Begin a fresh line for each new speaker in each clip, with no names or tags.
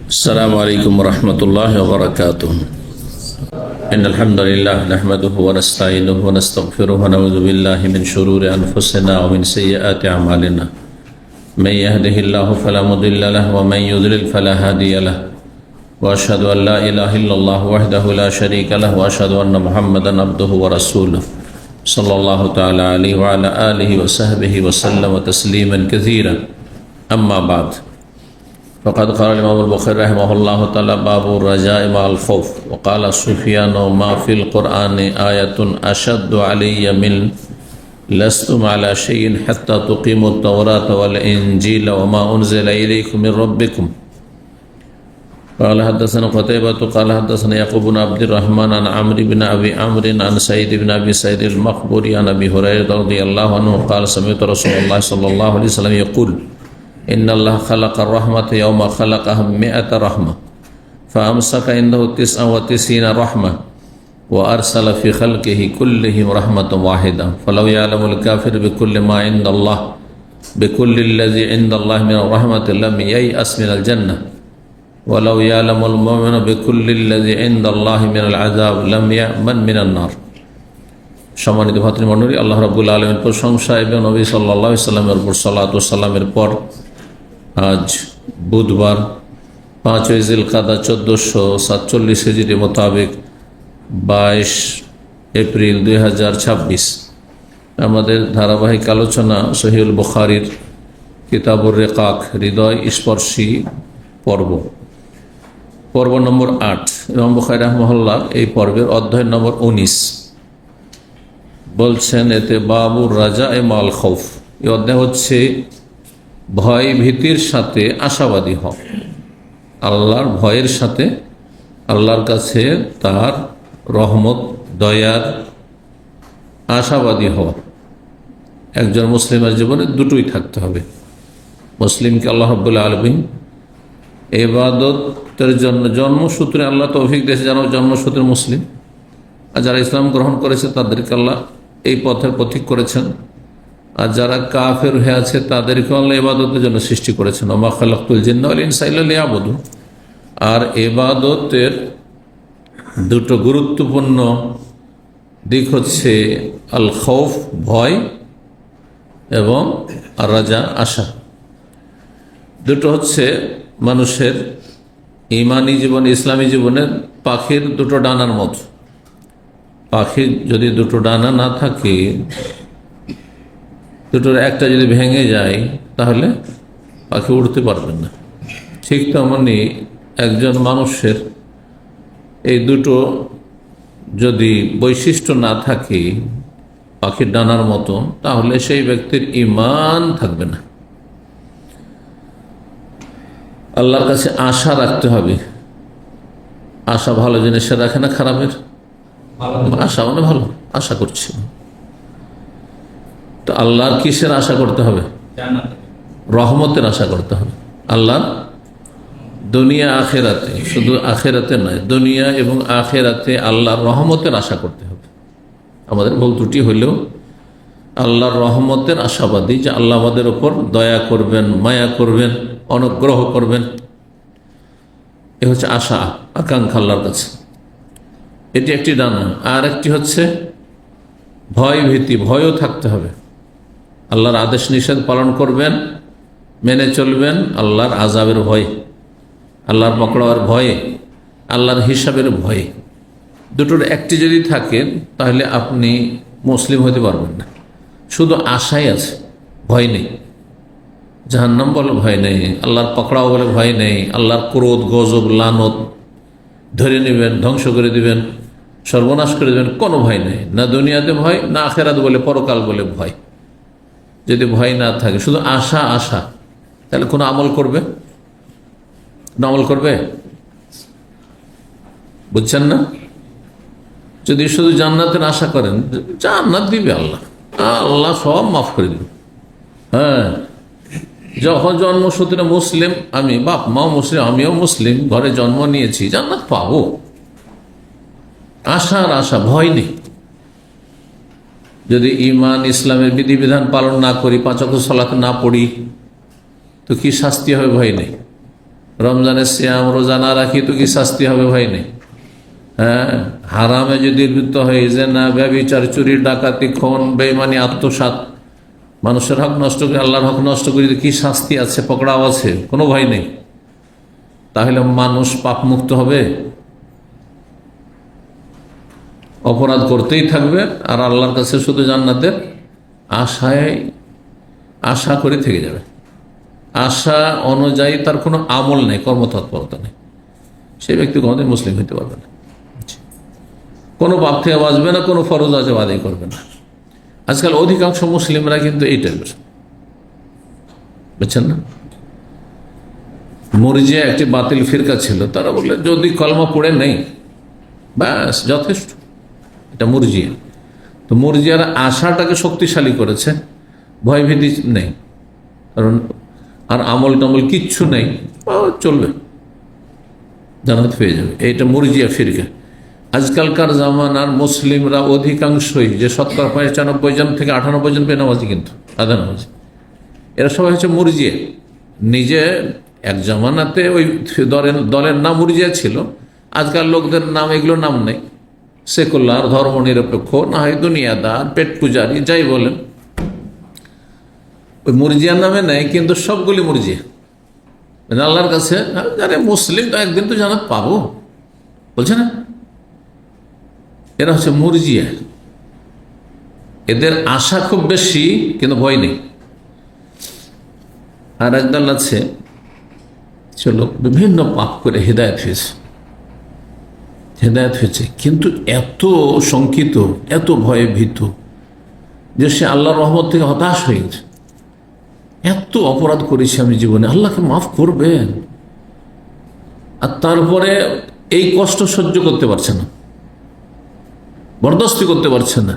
السلام عليكم ورحمة الله وبركاته. إن الحمد لله نحمده ونستعينه ونستغفره ونعوذ بالله من شرور أنفسنا ومن سيئات أعمالنا. من يهده الله فلا مضل له ومن يضلل فلا هادي له. وأشهد أن لا إله إلا الله وحده لا شريك له وأشهد أن محمدا عبده ورسوله صلى الله تعالى عليه وعلى آله وصحبه وسلم تسليما كثيرا. أما بعد، فقد قال الإمام البخاري رحمه الله تعالى: باب الرجاء مع الخوف. وقال سفيان: ما في القرآن آية أشد علي من لستم على شيء حتى تقيموا التوراة والإنجيل وما أنزل إليكم من ربكم. قال حدثنا قتيبة قال حدثنا يعقوب بن عبد الرحمن عن عمرو بن أبي عمرو عن سعيد بن أبي سعيد المقبوري عن أبي هريرة رضي الله عنه قال: سمعت رسول الله صلى الله عليه وسلم يقول: إن الله خلق الرحمة يوم خلقها 100 رحمة فأمسك عنده 99 رحمة وأرسل في خلقه كلهم رحمة واحدة فلو يعلم الكافر بكل ما عند الله بكل الذي عند الله من الرحمة لم ييأس من الجنة ولو يعلم المؤمن بكل الذي عند الله من العذاب لم يأمن من النار. সম্মানিত ভাতৃমণ্ডলী, আল্লাহ রাব্বুল আলামিনের প্রশংসা এবং নবী সাল্লাল্লাহু আলাইহি সাল্লামের উপর সালাত ও সালামের পর আজ বুধবার 5 জিলকাদা 1447 হিজরি মোতাবেক 22 এপ্রিল 2026 আমাদের ধারাবাহিক আলোচনা সহিহুল বুখারীর কিতাবুর রিকাক হৃদয় স্পর্শী পর্ব নম্বর 8। ইমাম বুখারী রাহিমাহুল্লাহ এই পর্বের অধ্যায় নম্বর 19 বলছেন, এতে বাবুর রাজা মাল খৌফ। এই অধ্যায় হচ্ছে ভয় ভীতির সাথে আশাবাদী হও, আল্লাহর ভয়ের সাথে আল্লাহর কাছে তার রহমত দয়ার আশাবাদী হওয়া। একজন মুসলিমের জীবনে দুটোই থাকতে হবে। মুসলিমকে আল্লাহ রাব্বুল আলামিন ইবাদতের জন্য জন্মসূত্রে আল্লাহ তৌফিক দিয়েছে, যেন জন্মসূত্রে মুসলিম। আর যারা ইসলাম গ্রহণ করেছে তাদেরকে আল্লাহ এই পথের পথিক করেছেন, আর যারা কাফের হয়ে আছে তাদেরকে আল্লাহ ইবাদতের জন্য সৃষ্টি করেছেন। ওমা খালাকতুল জিন্না ওয়াল ইনসা ইল্লা লিয়াবুদুন। আর ইবাদতের দুটো গুরুত্বপূর্ণ দিক হচ্ছে আল খৌফ ভয় এবং আর রাজা আশা। দুটো হচ্ছে মানুষের ইমানি জীবন ইসলামী জীবনের পাখির দুটো ডানার মতো। পাখির যদি দুটো ডানা না থাকে, দুটোর একটা যদি ভেঙে যায় তাহলে পাখি উড়তে পারবেন না। ঠিক তেমনি একজন মানুষের এই দুটো যদি বৈশিষ্ট্য না থাকে পাখির ডানার মতো, তাহলে সেই ব্যক্তির ঈমান থাকবে না। আল্লাহর কাছে আশা রাখতে হবে। আশা ভালো জিনিসের রাখে না খারাপের। আশা মানে ভালো, আশা করছি। তো আল্লাহর কিসের আশা করতে হবে? রহমতের আশা করতে হবে। আল্লাহর দুনিয়া আখেরাতে, শুধু আখেরাতে নয়, দুনিয়া এবং আখেরাতে আল্লাহর রহমতের আশা করতে হবে। আমাদের ভুল ত্রুটি হইলেও আল্লাহর রহমতের আশাবাদী, যে আল্লাহ আমাদের ওপর দয়া করবেন, মায়া করবেন, অনুগ্রহ করবেন। এ হচ্ছে আশা, আকাঙ্ক্ষা আল্লাহর কাছে। এটি একটি ডানা। আর একটি হচ্ছে ভয় ভীতি, ভয়ও থাকতে হবে। আল্লাহর আদেশ নিষেধ পালন করবেন, মেনে চলবেন, আল্লাহর আযাবের ভয়, আল্লাহর পকড়ার ভয়ে, আল্লাহর হিসাবের ভয়ে। দুটোর একটি যদি থাকে তাহলে আপনি মুসলিম হতে পারবেন না। শুধু আশাই আছে, ভয় নেই। জাহান্নাম বলে ভয় নেই, আল্লাহর পকড়াও বলে ভয় নেই, আল্লাহর ক্রোধ গজব লানত ধরে নেবেন, ধ্বংস করে দিবেন, সর্বনাশ করে দেবেন, কোনো ভয় নেই। না দুনিয়াতে ভয়, না আখেরাত বলে পরকাল বলে ভয়। যদি ভয় না থাকে, শুধু আশা আশা, তাহলে কোনো আমল করবে? আমল করবে? বুঝছেন না? যদি শুধু জান্নাতের আশা করেন, জান্নাত দিবে আল্লাহ, আল্লাহ সব মাফ করে দিবে। হ্যাঁ, যখন জন্মসূত্রে মুসলিম, আমি বাপ মাও মুসলিম, আমিও মুসলিম, ঘরে জন্ম নিয়েছি, জান্নাত পাবো। আশার আশা, ভয় নেই। যদি ঈমান ইসলামের বিধিবিধান পালন না করি, 5 ওয়াক্ত সালাত না পড়ি, তো কি শাস্তি হবে? ভয় নেই। রমজানের সিয়াম রোজা না রাখি তো কি শাস্তি হবে? ভয় নেই। হ্যাঁ, হারামে যদি লিপ্ত হয়ে জেনা, ব্যভিচার, চুরি, ডাকাতি, খুন, বেঈমানি, আত্মসাৎ, মানুষের হক নষ্ট করে, আল্লাহর হক নষ্ট করে কি শাস্তি আছে? পকড়াও আছে, কোনো ভয় নেই। তাহলে মানুষ পাপ মুক্ত হবে? অপরাধ করতেই থাকবে আর আল্লাহর কাছে শুধু জান্নাতের আশা করে থেকে যাবে। আশা অনুযায়ী তার কোনো আমল নেই, কর্মতৎপরতা নেই, সেই ব্যক্তি কোনোদিন মুসলিম হইতে পারবে না। কোনো পাপ থেকে বাঁচবে না, কোনো ফরজ আজব আদায় করবে না। আজকাল অধিকাংশ মুসলিমরা কিন্তু এইটাই বুঝছেন না। মুরজিয়া একটি বাতিল ফিরকা ছিল, তারা বললে যদি কলমা পড়ে নেই ব্যাস যথেষ্ট, এটা মুরজিয়া। তো মুরজিয়ার আশাটাকে শক্তিশালী করেছে, ভয়ভীতি নেই, কারণ আর আমল টামল কিচ্ছু নেই, চলবে, জান্নাত পেয়ে যাবে। এইটা মুরজিয়া ফিরকা। আজকালকার জামানার মুসলিমরা অধিকাংশই, যে 95 জন থেকে 98 জন বেনামাজি, কিন্তু আধা নামাজি, এরা সবাই হচ্ছে মুরজিয়া। নিজে এক জামানাতে ওই দলের নাম মুরজিয়া ছিল, আজকাল লোকদের নাম এগুলোর নাম নেই, সেকুলার, ধর্ম নিরপেক্ষ, না হয় দুনিয়াদার, পেট পূজারি, যাই বলেন, ওই মুরজিয়ার নামে নেই, কিন্তু সবগুলি মুরজিয়া। আল্লাহর কাছে আরে মুসলিম তো একদিন তো জান্নাত পাবো বলছে না, এরা হচ্ছে মুরজিয়া। এদের আশা খুব বেশি কিন্তু ভয় নেই। আর একদল আছে চলো বিভিন্ন পাপ করে হেদায়েত হয়েছে, কিন্তু এত শঙ্কিত, এত ভয়ে ভীত যে সে আল্লাহর রহমত থেকে হতাশ হয়ে গেছে। এত অপরাধ করেছি আমি জীবনে, আল্লাহকে মাফ করবেন, আর তারপরে এই কষ্ট সহ্য করতে পারছে না, বরদাস্তি করতে পারছে না,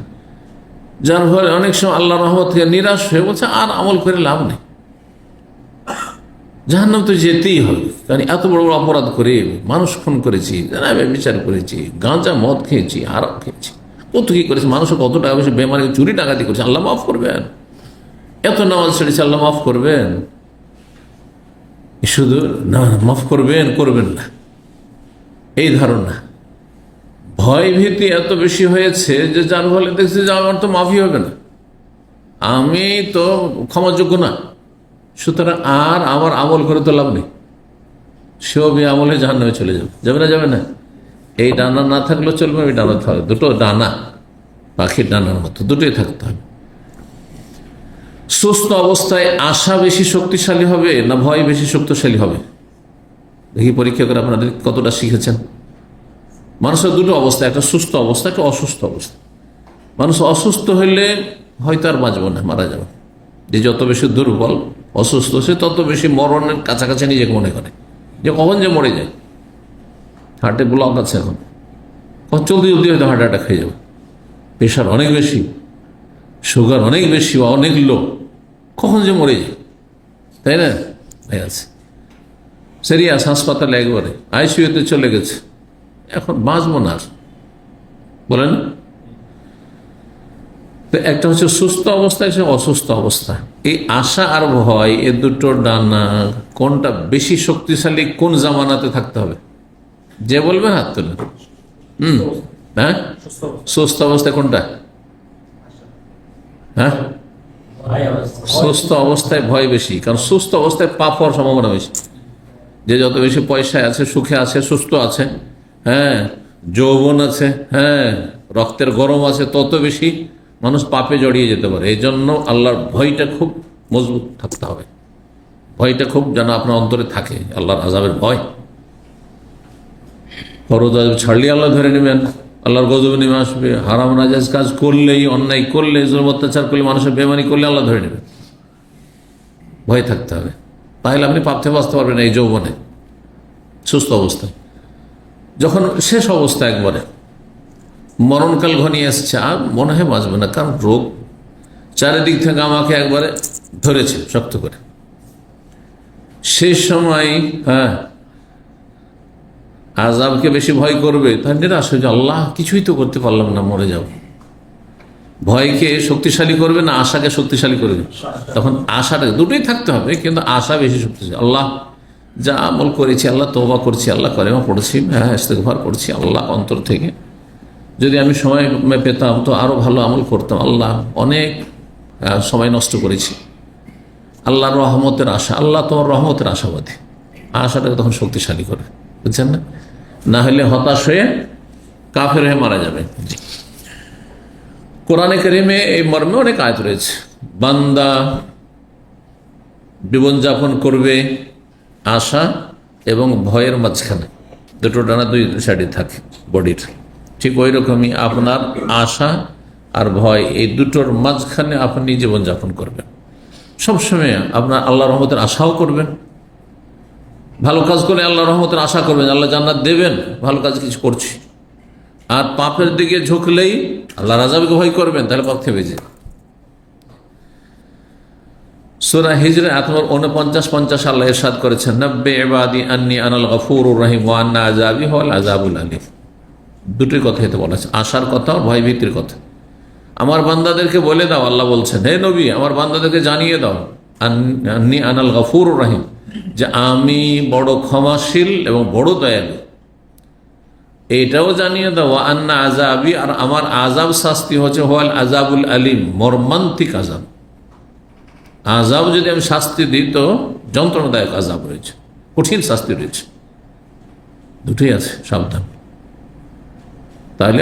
যার ফলে অনেক সময় আল্লাহর রহমত থেকে নিরাশ হয়ে বলছে আর আমল করে লাভ নেই, জাহান্নাম তো যেতেই হবে, কারণ এত বড় বড় অপরাধ করে, মানুষ খুন করেছি, বিচার করেছি, গাঁজা মদ খেয়েছি, আরাম খেয়েছি, কত কি করেছি, মানুষের কত টাকা বেশি বেমারি, চুরি ডাকাতি করেছে, আল্লাহ মাফ করবেন, এত নামাজ ছেড়েছে, আল্লাহ মাফ করবেন, শুধু না মাফ করবেন না, এই ধারণা। ভয় ভীতি এত বেশি হয়েছে যে যার ফলে দেখছি যে আমার তো মাফই হবে না, আমি তো ক্ষমাযোগ্য না, সুতরাং আর আমার আমল করে তো লাভ নেই, সেও আমলে জাহান্নামে চলে যাবে না। এই ডানা না থাকলেও চলবে, ওই ডানা থাকবে, দুটো ডানা পাখির ডানার মতো দুটোই থাকতে হবে। সুস্থ অবস্থায় আশা বেশি শক্তিশালী হবে না ভয় বেশি শক্তিশালী হবে? দেখি পরীক্ষা করে আপনাদের কতটা শিখেছেন। মানুষের দুটো অবস্থা, একটা সুস্থ অবস্থা, একটা অসুস্থ অবস্থা। মানুষ অসুস্থ হইলে হয়তো আর বাঁচব না, মারা যাবে। যে যত বেশি দুর্বল অসুস্থ, সে তত বেশি মরণের কাছাকাছি নিজেকে মনে করে, যে কখন যে মরে যায়। হার্টে ব্লক আছে, এখন চলতে হয়তো হার্ট অ্যাটাক হয়ে যাবে, প্রেশার অনেক বেশি, সুগার অনেক বেশি, অনেক লো, কখন যে মরে যায়, তাই না? হয়ে আছে সিরিয়াস, হাসপাতালে একবারে আইসিইউতে চলে গেছে, এখন বাঁচবো না আর, বলেন। তো একটা হচ্ছে সুস্থ অবস্থা, একটা অসুস্থ অবস্থা। এই আশা আর ভয়, এ দুটো ডানা কোনটা বেশি শক্তিশালী, কোন জামানাতে থাকতে হবে? যে বলবেন হাত তুলে। হ্যাঁ, সুস্থ অবস্থায় কোনটা? হ্যাঁ, সুস্থ অবস্থায় ভয় বেশি, কারণ সুস্থ অবস্থায় পাপ হওয়ার সম্ভাবনা বেশি। যে যত বেশি পয়সায় আছে, সুখে আছে, সুস্থ আছে, হ্যাঁ, যৌবন আছে, হ্যাঁ, রক্তের গরম আছে, তত বেশি মানুষ পাপে জড়িয়ে যেতে পারে। এই জন্য আল্লাহর ভয়টা খুব মজবুত থাকতে হবে, ভয়টা খুব যেন আপনার অন্তরে থাকে, আল্লাহর আযাবের ভয়। ফরজ আযাব ছাড়লে আল্লাহ ধরে নেবেন, আল্লাহর গজব নেমে আসবে। হারাম নাজায়েজ কাজ করলেই, অন্যায় করলে, জুলম অত্যাচার করলে, মানুষের বেমানি করলে আল্লাহ ধরে নেবেন, ভয় থাকতে হবে। তাহলে আপনি পাপ থেকে বাঁচতে পারবেন এই যৌবনে, সুস্থ অবস্থায়। যখন শেষ অবস্থা, একবারে মরণকাল ঘনিয়ে আসছে, আর মনে হয় বাঁচবে না, কারণ রোগ চারিদিক থেকে আমাকে একবারে ধরেছে শক্ত করে, শেষ সময় হ্যাঁ আযাবকে বেশি ভয় করবে, তার নিরাশ হয়ে যায়, আল্লাহ কিছুই তো করতে পারলাম না, মরে যাব। ভয়কে শক্তিশালী করবে না আশাকে শক্তিশালী করবে? তখন আশাটা, দুটোই থাকতে হবে, কিন্তু আশা বেশি শক্তিশালী। আল্লাহ যা আমল করেছি আল্লাহ তওবা করছি, আল্লাহ কালেমা পড়ছি, হ্যাঁ ইস্তেগফার করছি আল্লাহ অন্তর থেকে, যদি আমি সময় পেতাম তো আরও ভালো আমল করতাম, আল্লাহ অনেক সময় নষ্ট করেছি, আল্লাহর রহমতের আশা, আল্লাহ তোমার রহমতের আশাবাদী, আশাটাকে তখন শক্তিশালী করে, বুঝছেন না? না হলে হতাশ হয়ে কাফের হয়ে মারা যাবে। কোরআনে কারিমে এই মর্মে অনেক আয়াত রয়েছে, বান্দা জীবনযাপন করবে আশা এবং ভয়ের মাঝখানে, দুটো ডানা দুই সাইডে থাকে বডির, ঠিক ওই রকমই আপনার আশা আর ভয় এই দুটোর মাঝখানে আপনি জীবনযাপন করবেন। সবসময় আপনার আল্লাহ রহমতের আশাও করবেন, ভালো কাজ করে আল্লাহ রহমতের আশা করবেন, আল্লাহ জান্নাত দেবেন, ভালো কাজ কিছু করছি। আর পাপের দিকে ঝুঁকলেই আল্লাহর আযাবকে ভয় করবেন, তাহলে পাপ থেমে যায়। সূরা হিজর আয়াত নম্বর 49-50 আল্লাহ ইরশাদ করেছেন, নাব্বি ইবাদি আন্নী আনাল গফুরুর রহিম ওয়া আন্না আযাবি হুয়াল আযাবুল আলীম। দুটোই কথা এতে বলা আছে, আশার কথা আর ভয় ভীতির কথা। আমার বান্দাদেরকে বলে দাও, আল্লাহ বলছেন, হে নবী আমার বান্দাদেরকে জানিয়ে দাও, আন্নী আনাল গফুরুর রহিম, যে আমি বড় ক্ষমাশীল এবং বড় দয়ালু। এটাও জানিয়ে দাও ওয়া আন্না আযাবি, আর আমার আযাব শাস্তি হচ্ছে হুয়াল আযাবুল আলীম, মর্মান্তিক আযাব। আযাব যদি আমি শাস্তি দিই তো যন্ত্রণাদায়ক আযাব রয়েছে, কঠিন শাস্তি রয়েছে, দুটোই আছে, সাবধান। তাহলে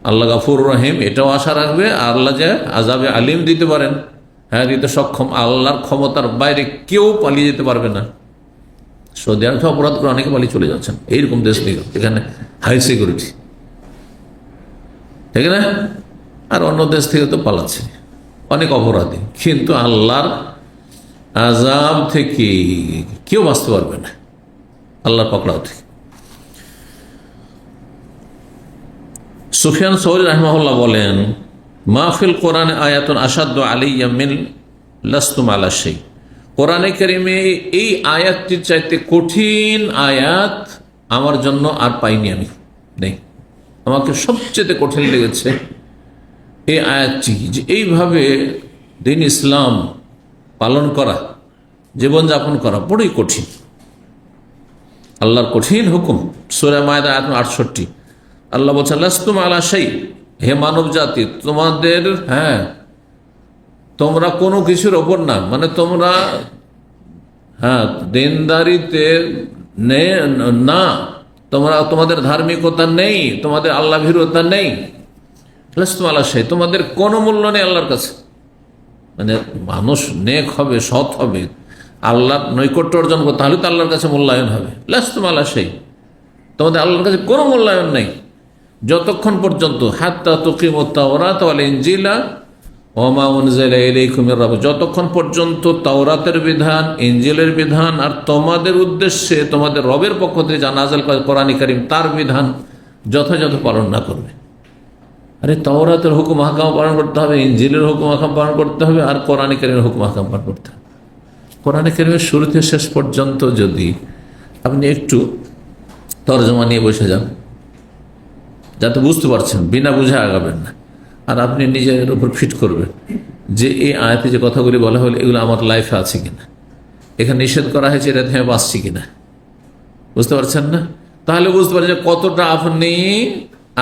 আল্লাহ গফুর রহিম এটাও আশা রাখবে, আল্লাহ যে আযাবে আলিম দিতে পারেন, হ্যাঁ দিতে সক্ষম, আল্লাহর ক্ষমতার বাইরে কেউ পালিয়ে যেতে পারবে না। সৌদি আরবে অপরাধ করে অনেকে পালিয়ে চলে যাচ্ছেন, এইরকম দেশ থেকে, এখানে হাই সিকিউরিটি, ঠিক না? আর অন্য দেশ থেকে তো পালাচ্ছে অনেক অপরাধী, কিন্তু আল্লাহর আযাব থেকে কেউ বাঁচতে পারবে না, আল্লাহর পকড়াও থেকে। সুফিয়ান সৌরি রাহিমাহুল্লাহ বলেন, মাহফিল কোরআনে আয়াতুন আসাদ্দু আলাইয়া মিন লাস্তুম আলা শাই। কোরআনে কারিমে এই আয়াতটির চাইতে কঠিন আয়াত আমার জন্য আর পাইনি, আমি নেই, আমাকে সবচেয়ে কঠিন লেগেছে এই আয়াতটি, যে এইভাবে দিন ইসলাম পালন করা, জীবনযাপন করা বড়ই কঠিন, আল্লাহর কঠিন হুকুম। সূরা মায়দা আয়াত 68 আল্লাহ বলছেন, লাস্তুম আলা শাই, হে মানব জাতি তোমাদের, হ্যাঁ তোমরা কোনো কিছুর ওপর না, মানে তোমরা হ্যাঁ দিনদারিতে না, তোমাদের ধার্মিকতা নেই, তোমাদের আল্লাহ ভীরুতা নেই, লাস্তুম আলা শাই, তোমাদের কোনো মূল্য নেই আল্লাহর কাছে। মানে মানুষ নেক হবে, সৎ হবে, আল্লাহর নৈকট্য অর্জন করতে, তাহলে তো আল্লাহর কাছে মূল্যায়ন হবে। লাস্তুম আলা শাই, তোমাদের আল্লাহর কাছে কোনো মূল্যায়ন নেই যতক্ষণ পর্যন্ত হাত্তা তুকিমুত তাওরাত ওয়াল ইনজিলা ওয়া মা উনজিলা ইলাইকুম মির রাব্বিকুম, যতক্ষণ পর্যন্ত তাওরাতের বিধান, ইনজিলের বিধান আর তোমাদের উদ্দেশ্যে তোমাদের রবের পক্ষ থেকে যা নাযিল করা কোরআন কারীম তার বিধান যথাযথ পালন না করবে। আরে তাওরাতের হুকুম আহকাম পালন করতে হবে, ইনজিলের হুকুম আহকাম পালন করতে হবে, আর কোরআন কারীমের হুকুম আহকাম পালন করতে হবে। কোরআন কারীমের শুরু থেকে শেষ পর্যন্ত যদি আপনি একটু তরজমা নিয়ে বসে যান, যাতে বুঝতে পারছেন, বিনা বুঝে আগাবেন না, আর আপনি নিজের উপর ফিট করবেন যে এই আয়াতে যে কথাগুলি বলা হলো এগুলো আমার লাইফে আছে কিনা, এখানে নিষেধ করা হয়েছে এটাতে আমি বাঁচছি কিনা, বুঝতে পারছেন না? তাহলে বুঝতে পারছেন যে কতটা আপনি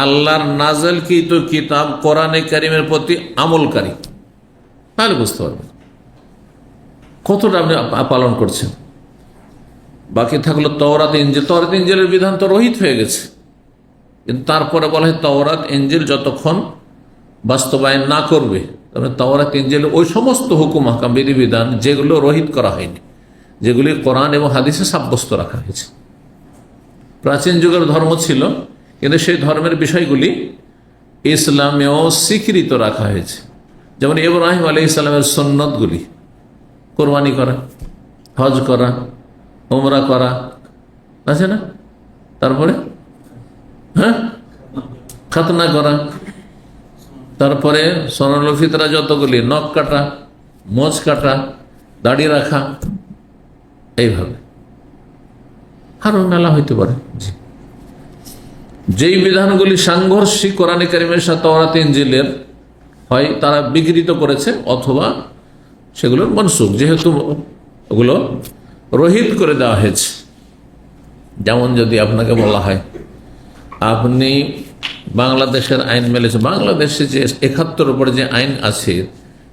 আল্লাহর নাযিলকৃত কিতাব কোরআনে কারীমের প্রতি আমলকারী, তাহলে বুঝতে পারবেন কতটা আপনি পালন করছেন। বাকি থাকলো তাওরাত ইনজিল, তাওরাত ইনজিলের বিধান তো রহিত হয়ে গেছে, কিন্তু তারপরে বলা হয় তাওরাত ইনজিল যতক্ষণ বাস্তবায়ন না করবে, তবে তাওরাত ইনজিল ওই সমস্ত হুকুম আহকাম বিধিবিধান যেগুলো রহিত করা হয়নি, যেগুলি কোরআন এবং হাদিসে সাব্যস্ত রাখা হয়েছে। প্রাচীন যুগের ধর্ম ছিল, কিন্তু সেই ধর্মের বিষয়গুলি ইসলামেও স্বীকৃত রাখা হয়েছে। যেমন ইব্রাহিম আলাইহিস সালামের সুন্নতগুলি, কোরবানি করা, হজ করা, উমরা করা, আছে না? তারপরে হ্যাঁ খাতনা করা, তারপরে সোনাল ফিতরা যতগুলি, নখ কাটা, মোজ কাটা, দাড়ি রাখা, এইভাবে আরো মেলা হইতে পারে। যেই বিধানগুলি সাংঘর্ষিক কোরআনে কারীমের সাথে তাওরাত ইনজিলের হয় তারা বিকৃত করেছে, অথবা সেগুলোর মনসুখ, যেহেতু ওগুলো রহিত করে দেওয়া হয়েছে। যেমন যদি আপনাকে বলা হয় আপনি বাংলাদেশের আইন মেলেছে, বাংলাদেশে যে 71 উপরে যে আইন আছে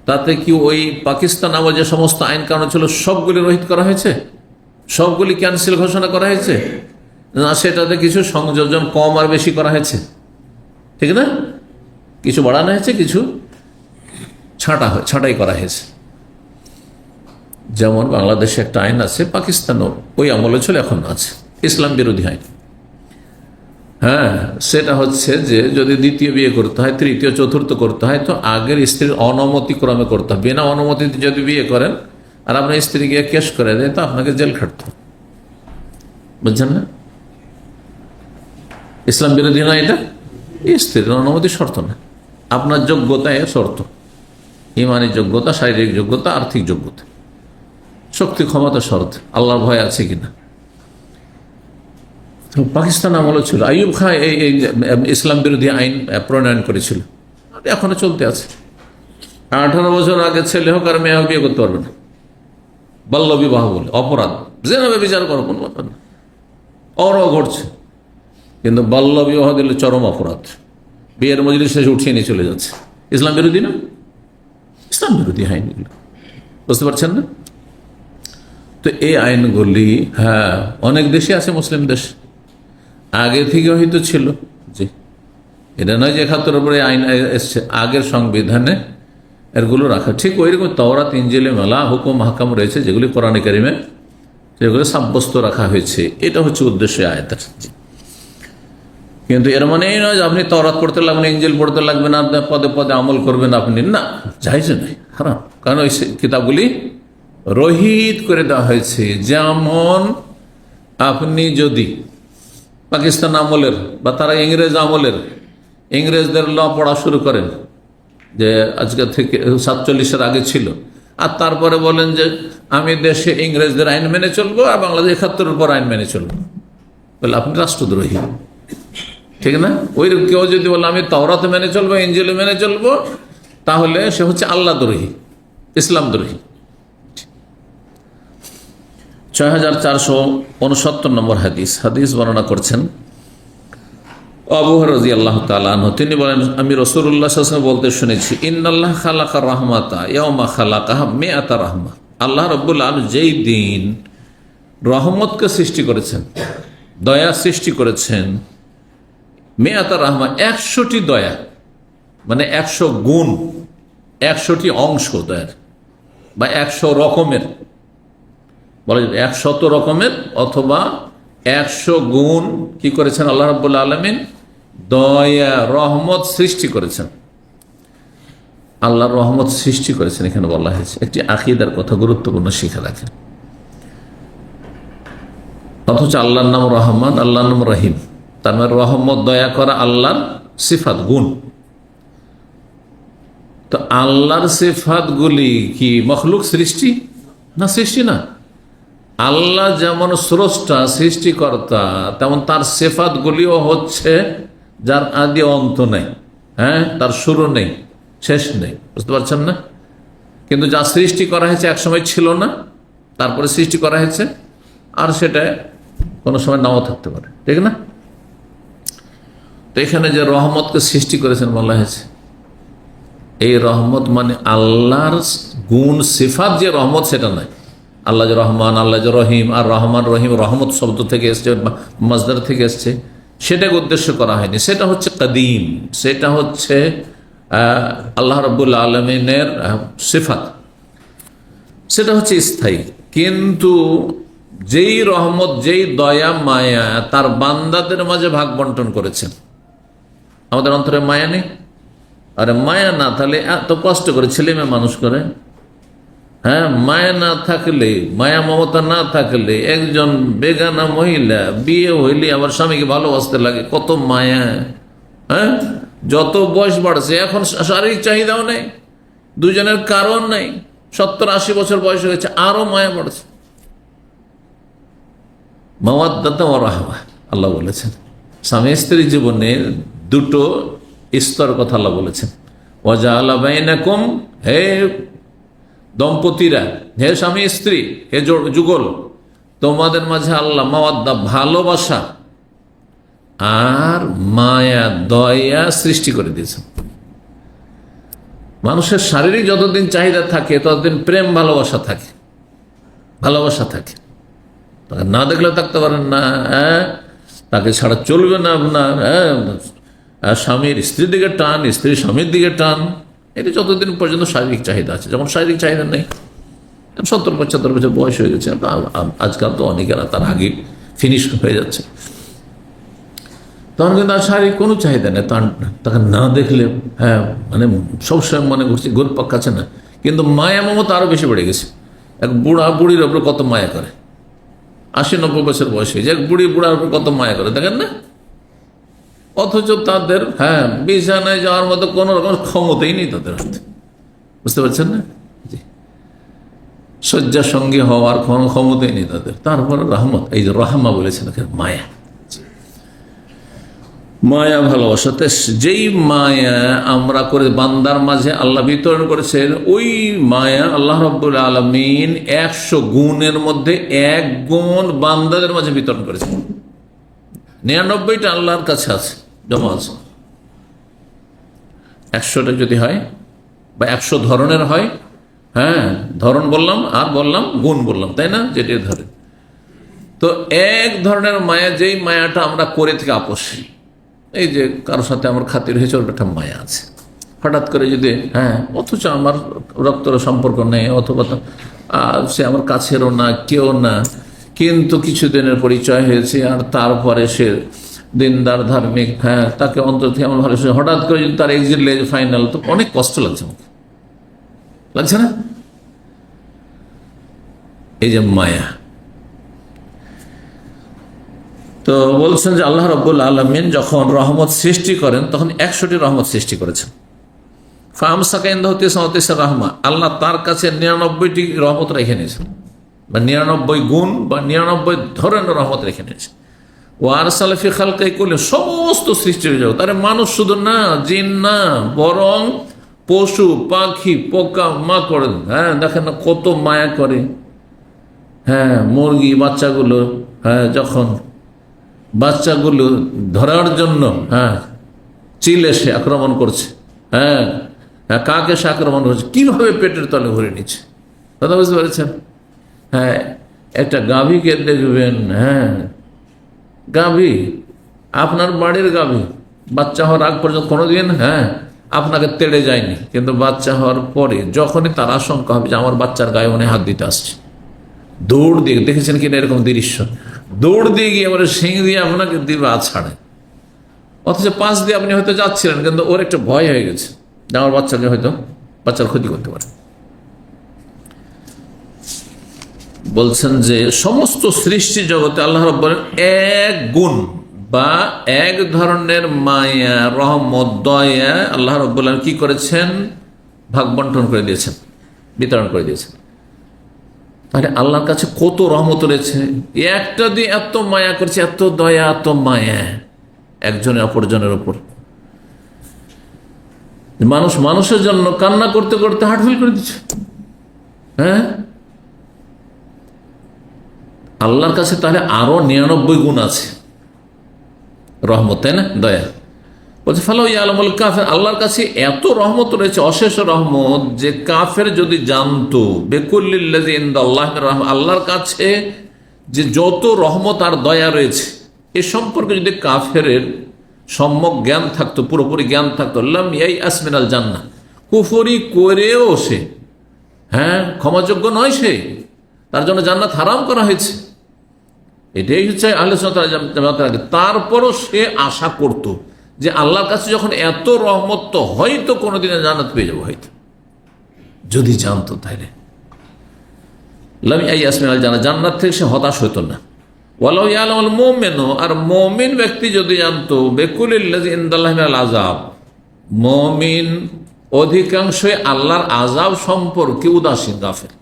তাতে কি ওই পাকিস্তান আমলে যে সমস্ত আইন কানুন ছিল সবগুলি রহিত করা হয়েছে, সবগুলি ক্যান্সেল ঘোষণা করা হয়েছে না? সেটাতে কিছু সংযোজন কম আর বেশি করা হয়েছে, ঠিক না? কিছু বাড়ানো হয়েছে, কিছু ছাঁটাই করা হয়েছে। যেমন বাংলাদেশে একটা আইন আছে, পাকিস্তানও ওই আমলে ছিল, এখন আছে, ইসলাম বিরোধী আইন। হ্যাঁ, সেটা হচ্ছে যে যদি দ্বিতীয় বিয়ে করতে হয়, তৃতীয় চতুর্থ করতে হয় তো আগের স্ত্রীর অনুমতি ক্রমে করতে হবে। বিনা অনুমতিতে যদি বিয়ে করেন আর আপনার স্ত্রী গিয়ে কেস করে দেয় তো আপনাকে জেল খাটতে হবে, বুঝছেন না? ইসলাম বিরোধী না এটা, স্ত্রীর অনুমতি শর্ত না, আপনার যোগ্যতা এর শর্ত, ইমানি যোগ্যতা, শারীরিক যোগ্যতা, আর্থিক যোগ্যতা, শক্তি ক্ষমতা শর্ত, আল্লাহর ভয় আছে কিনা। তো পাকিস্তান আমলে ছিল, আইয়ুব খাঁ এই ইসলাম বিরোধী আইন প্রণয়ন করেছিল, এখনো চলতে আছে। 18 বছর আগে ছেলে হোক আর মেয়ে হোক বিয়ে করতে পারবে না, বাল্য বিবাহ বলে অপরাধ, যেভাবে বিচার করো কোনো ব্যাপার না, ওরাও ঘটছে। কিন্তু বাল্য বিবাহ দিলে চরম অপরাধ, বিয়ের মজলিস শেষে উঠিয়ে নিয়ে চলে যাচ্ছে। ইসলাম বিরোধী না? ইসলাম বিরোধী আইন এগুলো, বুঝতে পারছেন না? তো এই আইনগুলি হ্যাঁ অনেক দেশে আছে, মুসলিম দেশ আগে থেকে হয়তো ছিল। জি, এটা নয় যে 71 উপরে আইন এসছে, আগের সংবিধানে এরগুলো রাখা ঠিক ওই রকম। তাওরাত ইনজিলে মেলা হুকুম হাকাম রয়েছে যেগুলি কোরআনে কারিমে যেগুলো সাব্যস্ত রাখা হয়েছে, এটা হচ্ছে উদ্দেশ্য আয়াতের। কিন্তু এর মানে এই নয় যে আপনি তাওরাত পড়তে লাগবেন, ইনজিল পড়তে লাগবেন, আপনি পদে পদে আমল করবেন, আপনি না, জায়েজ নয়, হারাম। কারণ ওই কিতাবগুলি রহিত করে দেওয়া হয়েছে। যেমন আপনি যদি পাকিস্তান আমলের বা তারা ইংরেজ আমলের ইংরেজদের ল পড়া শুরু করেন, যে আজকে থেকে 47-এর আগে ছিল, আর তারপরে বলেন যে আমি দেশে ইংরেজদের আইন মেনে চলবো আর বাংলাদেশ 71-এর পর আইন মেনে চলবো, বলে আপনি রাষ্ট্রদ্রোহী, ঠিক না? ওই কেউ যদি বলে আমি তাওরাত মেনে চলবো, ইনজিল মেনে চলবো, তাহলে সে হচ্ছে আল্লাহ দ্রোহী, ইসলাম দ্রোহী। 6469 নম্বর হাদিস বর্ণনা করছেন আবু হুরায়রা রাদিয়াল্লাহু তাআলা আনহু, তিনি বলেন আমি রাসূলুল্লাহ সাল্লাল্লাহু আলাইহি ওয়াসাল্লাম বলতে শুনেছি, ইন্নাল্লাহ খালাকা রাহমাতা ইয়াওমা খালাকাহা মিআতা রাহমা। আল্লাহ রাব্বুল আলামিন যেই দিন রহমতকে সৃষ্টি করেছেন, দয়া সৃষ্টি করেছেন, মিআতা রাহমা 100টি দয়া, মানে 100 গুণ, 100টি অংশ দয়ার, বা 100 রকমের, বলা যায় 100 রকমের অথবা 100 গুণ কি করেছেন আল্লাহ রাব্বুল আলামিন? দয়া, রহমত সৃষ্টি করেছেন। আল্লাহর রহমত সৃষ্টি করেছেন এখানে বলা হয়েছে। একটি আকীদার কথা গুরুত্বপূর্ণ শিখে রাখেন। অথচ আল্লাহর নাম রহমান, আল্লাহর নাম রহিম, তার মানে রহমত, দয়া করা আল্লাহর সিফাত, গুণ। তো আল্লাহর সিফাতগুলি কি মখলুক সৃষ্টি না? সৃষ্টি না। আল্লাহ যেমন স্রষ্টা, সৃষ্টিকর্তা, তেমন তার সিফাতগুলিও হচ্ছে যার আদি অন্ত নেই, হ্যাঁ, তার শুরু নেই, শেষ নেই, বুঝতে পারছেন না? কিন্তু যা সৃষ্টি করা হয়েছে একসময় ছিল না, তারপরে সৃষ্টি করা হয়েছে, আর সেটা কোনো সময় নাও থাকতে পারে, ঠিক না? তো এখানে যে রহমতকে সৃষ্টি করেছেন বলা হয়েছে, এই রহমত মানে আল্লাহর গুণ সিফাত যে রহমত সেটা নয়। আল্লাহ যে রহমান, আল্লাহ যে রহিম, আর রহমান রহিম রহমত শব্দ থেকে এসছে, মাজদার থেকে এসছে, সেটাকে উদ্দেশ্য করা হয়নি। সেটা হচ্ছে কাদিম, সেটা হচ্ছে আল্লাহ রাব্বুল আলামিনের সিফাত, সেটা হচ্ছে স্থায়ী। কিন্তু যেই রহমত, যেই দয়া মায়া তার বান্দাদের মাঝে ভাগ বন্টন করেছেন, আমাদের অন্তরে মায়া নেই। আরে মায়া না থাকলে এত কষ্ট করে ছেলে মেয়ে মানুষ করে, হ্যাঁ, মায়া না থাকলে, মায়া মমতা না থাকলে, একজন বেগানা মহিলা বিয়ে হইলে আবার স্বামীকে ভালোবাসতে লাগে, কত মায়া। হ্যাঁ, যত বয়স বাড়ছে এখন শারীরিক চাহিদাও নেই, দুজনের কারণ নেই, 70-80 বছর বয়স হয়েছে, আরো মায়া বাড়ছে। মাওয়াদ্দাতা ওয়া রাহমা আল্লাহ বলেছেন। স্বামী স্ত্রী জীবনে দুটো স্তর কথা আল্লাহ বলেছেন। ওয়াজআলা বাইনাকুম, হে দম্পতিরা, হে স্বামী স্ত্রী, হে যুগল, তোমাদের মাঝে আল্লাহ মাওয়াদ্দা ভালোবাসা আর মায়া দয়া সৃষ্টি করে দিয়েছেন। মানুষের শারীরিক যতদিন চাহিদা থাকে ততদিন প্রেম ভালোবাসা থাকে, ভালোবাসা থাকে। তাকে না দেখলেও থাকতে পারেন না, তাকে ছাড়া চলবে না আপনার, স্বামীর স্ত্রীর দিকে টান, স্ত্রীর স্বামীর দিকে টান, এটা যতদিন পর্যন্ত শারীরিক চাহিদা আছে। যখন শারীরিক চাহিদা নেই, 70-75 বছর বয়স হয়ে গেছে, আজকাল তো অনেকেরা তার আগে ফিনিশ হয়ে যাচ্ছে, তখন কিন্তু আর শারীরিক কোনো চাহিদা নেই। তাকে না দেখলে মানে সবসময় মনে করছি গোলপাক কাছে না, কিন্তু মায়া মমতা আরো বেশি বেড়ে গেছে। এক বুড়া বুড়ির ওপরে কত মায়া করে, 80-90 বছর বয়স হয়েছে, এক বুড়ি বুড়ার উপর কত মায়া করে দেখেন না। অথচ তাদের বিছানায় যাওয়ার মতো কোনো রকম ক্ষমতাই নেই তাদের হাতে, বুঝতে পারছেন না? জি, শয্যা সঙ্গী হওয়ার কোনো ক্ষমতাই নেই তাদের। তারপরে রহমত, এই যে রহমা বলেছেন, মায়া, মায়া ভালোবাসাতে যেই মায়া আমরা করে বান্দার মাঝে আল্লাহ বিতরণ করেছেন, ওই মায়া আল্লাহ রাব্বুল আলামিন 100 গুণের মধ্যে 1 গুণ বান্দাদের মাঝে বিতরণ করেছেন। 99টা আল্লাহর কাছে আছে, জমা আছে। 100টা যদি হয় বা 100 ধরনের হয়, ধরন বললাম আর বললাম গুণ বললাম, তাই না? যেটি ধরে তো এক ধরনের মায়া, যেই মায়াটা আমরা করে থেকে আপোষী, এই যে কারোর সাথে আমার খাতির হয়েছে, ওর একটা মায়া আছে। হঠাৎ করে যদি অথচ আমার রক্তের সম্পর্ক নেই, অথবা সে আমার কাছেরও না, কেউ না, কিন্তু কিছুদিনের পরিচয় হয়েছে, আর তারপরে সে দিনদার ধার্মিক, তাকে অন্তর থেকে আমার ভালো, হঠাৎ করে যদি তার এক্সিট লেজ ফাইনাল, তো অনেক কষ্ট লাগছে, আমাকে লাগছে না? এই যে মায়া। তো বলছেন যে আল্লাহ রাব্বুল আলামিন যখন রহমত সৃষ্টি করেন তখন 100টি রহমত সৃষ্টি করেছেন। রহমা, আল্লাহ তার কাছে 99টি রহমত রেখে নিয়েছেন, বা 99 গুণ বা 99 ধরনের রহমত রেখে নিয়েছেন। ও আরসালা ফি খালকিহি কুল্লি, সমস্ত সৃষ্টির জগৎ, আরে মানুষ শুধু না, জিন না, বরং পশু পাখি পোকা মাকড়, দেখেন না কত মায়া করে। মুরগি বাচ্চাগুলো, যখন বাচ্চাগুলো ধরার জন্য চিল এসে আক্রমণ করছে, কাক এসে আক্রমণ করছে, কিভাবে পেটের তলে ভরে নিচ্ছে, কথা বুঝতে পেরেছেন? একটা গাভীকে দেখবেন, গাভী, আপনার বাড়ির গাভী বাচ্চা হওয়ার আগ পর্যন্ত কোনোদিন আপনাকে তেড়ে যায়নি, কিন্তু বাচ্চা হওয়ার পরে যখনই তার আশঙ্কা হবে যে আমার বাচ্চার গায়ে মনে হাত দিতে আসছে, দৌড় দিয়ে, দেখেছেন কিনা এরকম দৃশ্য, দৌড় দিয়ে গিয়ে এবারে শিং দিয়ে আপনাকে দিবে ছাড়ে। অথচ পাশ দিয়ে আপনি হয়তো যাচ্ছিলেন, কিন্তু ওর একটা ভয় হয়ে গেছে যে আমার বাচ্চাকে হয়তো বাচ্চার ক্ষতি করতে পারে। বলছেন যে সমস্ত সৃষ্টি জগতে আল্লাহ রাব্বুল এক গুণ বা এক ধরনের মায়া, রহমত, দয়া আল্লাহ রাব্বুল কি করেছেন? ভাগ বন্টন করে দিয়েছেন, বিতরণ করে দিয়েছেন। তাহলে আল্লাহর কাছে কত রহমত রয়েছে, একটা দিয়ে এত মায়া করছে, এত দয়া, এত মায়া একজনের অপরজনের ওপর। মানুষ মানুষের জন্য কান্না করতে করতে হার্টফেল করে দিচ্ছে। আল্লাহর কাছে তাহলে আরো 99 গুণ আছে রহমত, তাই না? দয়া বলছে ফালাউ ইয়ালামুল কাফির, আল্লাহর কাছে এত রহমত রয়েছে, অশেষ রহমত, যে কাফের যদি জানতো বিকুল্লিল্লাযী ইনদাল্লাহি মির রাহমা, আল্লাহর কাছে যে যত রহমত আর দয়া রয়েছে এ সম্পর্কে যদি কাফের সম্যক জ্ঞান থাকতো, পুরোপুরি জ্ঞান থাকতো, লাম ইয়াইআস মিনাল জান্নাহ, কুফরি করেও সে ক্ষমাযোগ্য নয়, সে তার জন্য জান্নাত হারাম করা হয়েছে। এটাই হচ্ছে আহলে সুন্নাত ওয়াল জামাতের। তারপরও সে আশা করত যে আল্লাহর কাছে যখন এত রহমত, তো হয়তো কোনোদিনে জান্নাত পেয়ে যাবো, হয়তো যদি জানতো। তাইলে লাম ইয়াইআস মিনাল জান্নাহ, জান্নাত থেকে সে হতাশ হতো না। ওয়ালাউ ইয়ালামুল মুমিনু, আর মুমিন ব্যক্তি যদি জানতো বিকুল্লিল্লাযী ইনদাল্লাহি মিনাল আযাব, মুমিন অধিকাংশই আল্লাহর আযাব সম্পর্কে উদাসীন, গাফেল,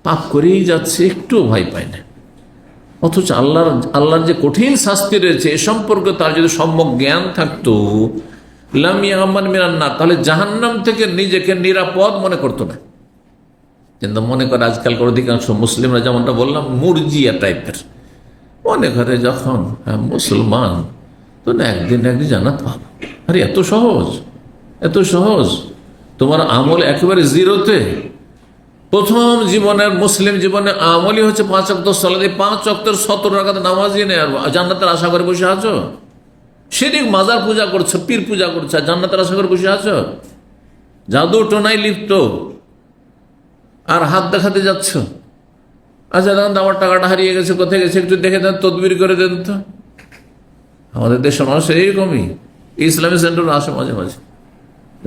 পাপ করেই যাচ্ছে, একটু ভয় পায় না। অথচ আল্লাহর যে কঠিন শাস্তি রয়েছে এ সম্পর্কে তার যদি সম্যক জ্ঞান থাকতো, লাম ইয়ামান মিনান নার, তাহলে জাহান্নাম থেকে নিজেকে নিরাপদ মনে করতো না। কিন্তু মনে করে আজকালকার অধিকাংশ মুসলিমরা, যেমনটা বললাম, মুরজিয়া টাইপের মনে করে যখন মুসলমান তো না একদিন জান্নাত পাবো। আরে এত সহজ, এত সহজ। তোমার আমল একেবারে জিরোতে। প্রথম জীবনের মুসলিম জীবনে আমলই হচ্ছে 5 ওয়াক্ত সালাত। 5 ওয়াক্তের 70 রাকাত নামাজই নেই, আর জান্নাতের আশা করে বসে আছো? শিরক মাজার পূজা করছো, পীর পূজা করছো, আর জান্নাতের আশা করে বসে আছো? জাদু টোনায় লিপ্ত আর হাত দেখাতে যাচ্ছ। আচ্ছা দেখুন তো আমার টাকাটা হারিয়ে গেছে, কোথায় গেছে একটু দেখে দেন, তদবির করে দেন তো। আমাদের দেশের মানুষ এইরকমই, ইসলামী সেন্টার আসে মাঝে মাঝে,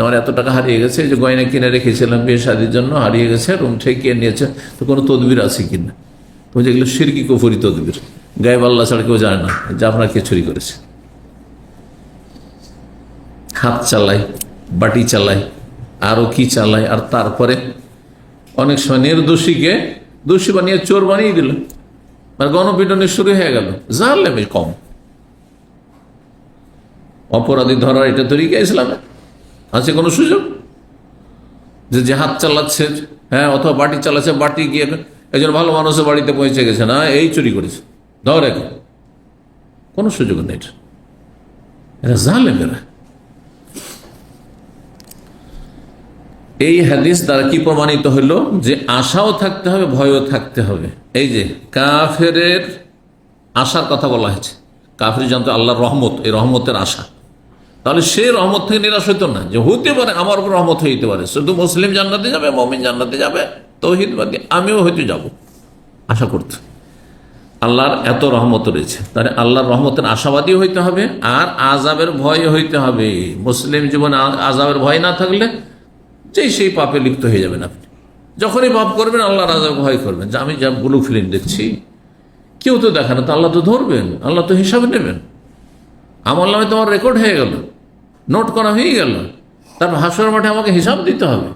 আমার এত টাকা হারিয়ে গেছে, যে গয়না কিনে রেখেছিলাম বিয়ে শাদির জন্য, হারিয়ে গেছে, রুম থেকে কে নিয়েছে, তো কোনো তদবির আছে কিনা? তো যেগুলো শিরকি কুফরি তদবির, গায়েব আল্লাহ ছাড়া কেউ জানে না যে আপনার কে চুরি করেছে। হাত চালায়, বাটি চালায়, আরো কি চালায়, আর তারপরে অনেক সময় নির্দোষীকে দোষী বানিয়ে চোর বানিয়ে দিল, আর গণপিটনে শুরু হয়ে গেল। জালেমে কম, অপরাধী ধরার এটা তরিকা ইসলামে আছে কোনো সুযোগ? যে হাত চালাচ্ছে, হ্যাঁ, অথবা বাটি চালাচ্ছে, বাটি গিয়ে একজন ভালো মানুষের বাড়িতে পৌঁছে গেছে, না এই চুরি করেছে, ধর এখন, কোনো সুযোগ নেই। এরা জালেমেরা। এই হাদিস দ্বারা কি প্রমাণিত হলো? যে আশাও থাকতে হবে, ভয়ও থাকতে হবে। এই যে কাফেরের আশার কথা বলা হয়েছে, কাফের জানতো আল্লাহর রহমত, এই রহমতের আশা, তাহলে সে রহমত থেকে নিরাশ হইতো না, যে হইতে পারে আমার উপর রহমত হইতে পারে, শুধু মুসলিম জান্নাতে যাবে, মুমিন জান্নাতে যাবে, তৌহিদবাদী আমিও হয়তো যাব, আশা করতে। আল্লাহর এত রহমত রয়েছে, তাহলে আল্লাহর রহমতের আশাবাদী হইতে হবে, আর আযাবের ভয় হইতে হবে। মুসলিম জীবনে আযাবের ভয় না থাকলে যেই সেই পাপে লিপ্ত হয়ে যাবেন আপনি। যখনই পাপ করবেন আল্লাহর আযাব ভয় করবেন, যে আমি যা ব্লু ফিল্ম দেখছি, কেউ তো দেখে না, তো আল্লাহ তো ধরবেন, আল্লাহ তো হিসাব নেবেন। আমার নামে তোমার রেকর্ড হয়ে গেল, নোট করা হয়ে গেল, তারপর হাসর মাঠে আমাকে হিসাব দিতে হবে,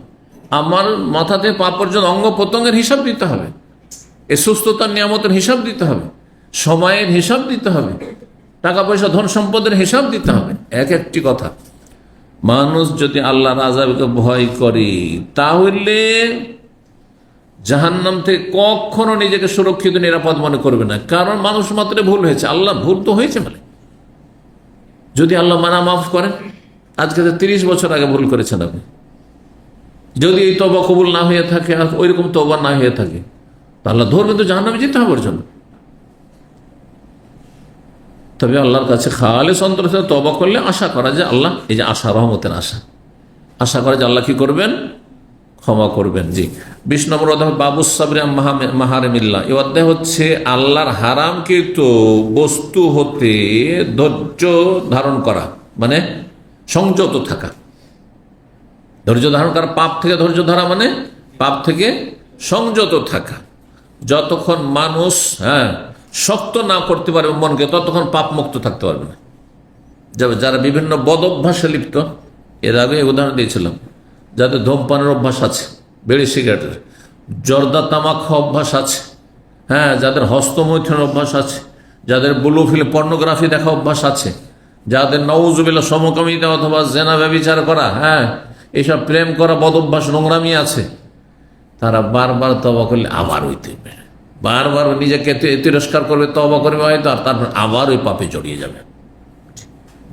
আমার মাথাতে পা পর্যন্ত অঙ্গ প্রত্যঙ্গের হিসাব দিতে হবে, এই সুস্থতার নিয়ামতের হিসাব দিতে হবে, সময়ের হিসাব দিতে হবে, টাকা পয়সা ধন সম্পদের হিসাব দিতে হবে। এক একটি কথা, মানুষ যদি আল্লাহর আযাবকে ভয় করে তাহলে জাহান্নাম থেকে কখনো নিজেকে সুরক্ষিত নিরাপদ মনে করবে না, কারণ মানুষ মাত্র ভুল হয়েছে, আল্লাহ ভুল তো হয়েছে মানে। যদি আল্লাহ মানা মাফ করেন, আজকে 30 বছর আগে ভুল করেছেন আপনি, যদি এই তওবা কবুল না হয়ে থাকে, ওই রকম তওবা না হয়ে থাকে, তা আল্লাহ ধরবেন, তো জাহান্নামে যেতে হবে ওর জন্য। তবে আল্লাহর কাছে খালেস অন্তর থেকে তওবা করলে আশা করা যায় আল্লাহ, এই যে আশা, রহমতের আশা করা যায় আল্লাহ কি করবেন, ক্ষমা করবেন। জি, 20 নম্বর অধ্যায় বাবুস সাবরি মাহারিমিল্লাহ। এই অধ্যায় হচ্ছে আল্লাহর হারামকৃত বস্তু হতে ধৈর্য ধারণ করা, মানে সংযত থাকা। ধৈর্য ধারণ করা, পাপ থেকে ধৈর্য ধরা মানে পাপ থেকে সংযত থাকা। যতক্ষণ মানুষ শক্ত না করতে পারবে মনকে, ততক্ষণ পাপ মুক্ত থাকতে পারবে না। যারা বিভিন্ন বদ অভ্যাসে লিপ্ত, এর আগে উদাহরণ দিয়েছিলাম, যাদের ধূমপানের অভ্যাস আছে, বিড়ি সিগারেটের, জর্দা তামাক অভ্যাস আছে, যাদের হস্তমৈথুনের অভ্যাস আছে, যাদের ব্লু ফিল্ম পর্নোগ্রাফি দেখা অভ্যাস আছে, যাদের নাউজুবিল্লাহ সমকামিতা অথবা জেনা ব্যভিচার করা, এইসব প্রেম করা বদ অভ্যাস, নোংরামি আছে, তারা বারবার তওবা করলে আবার হইতে হবে, বারবার নিজেকে তিরস্কার করবে, তওবা করবে হয়তো, আর তারপর আবার ওই পাপে জড়িয়ে যাবে,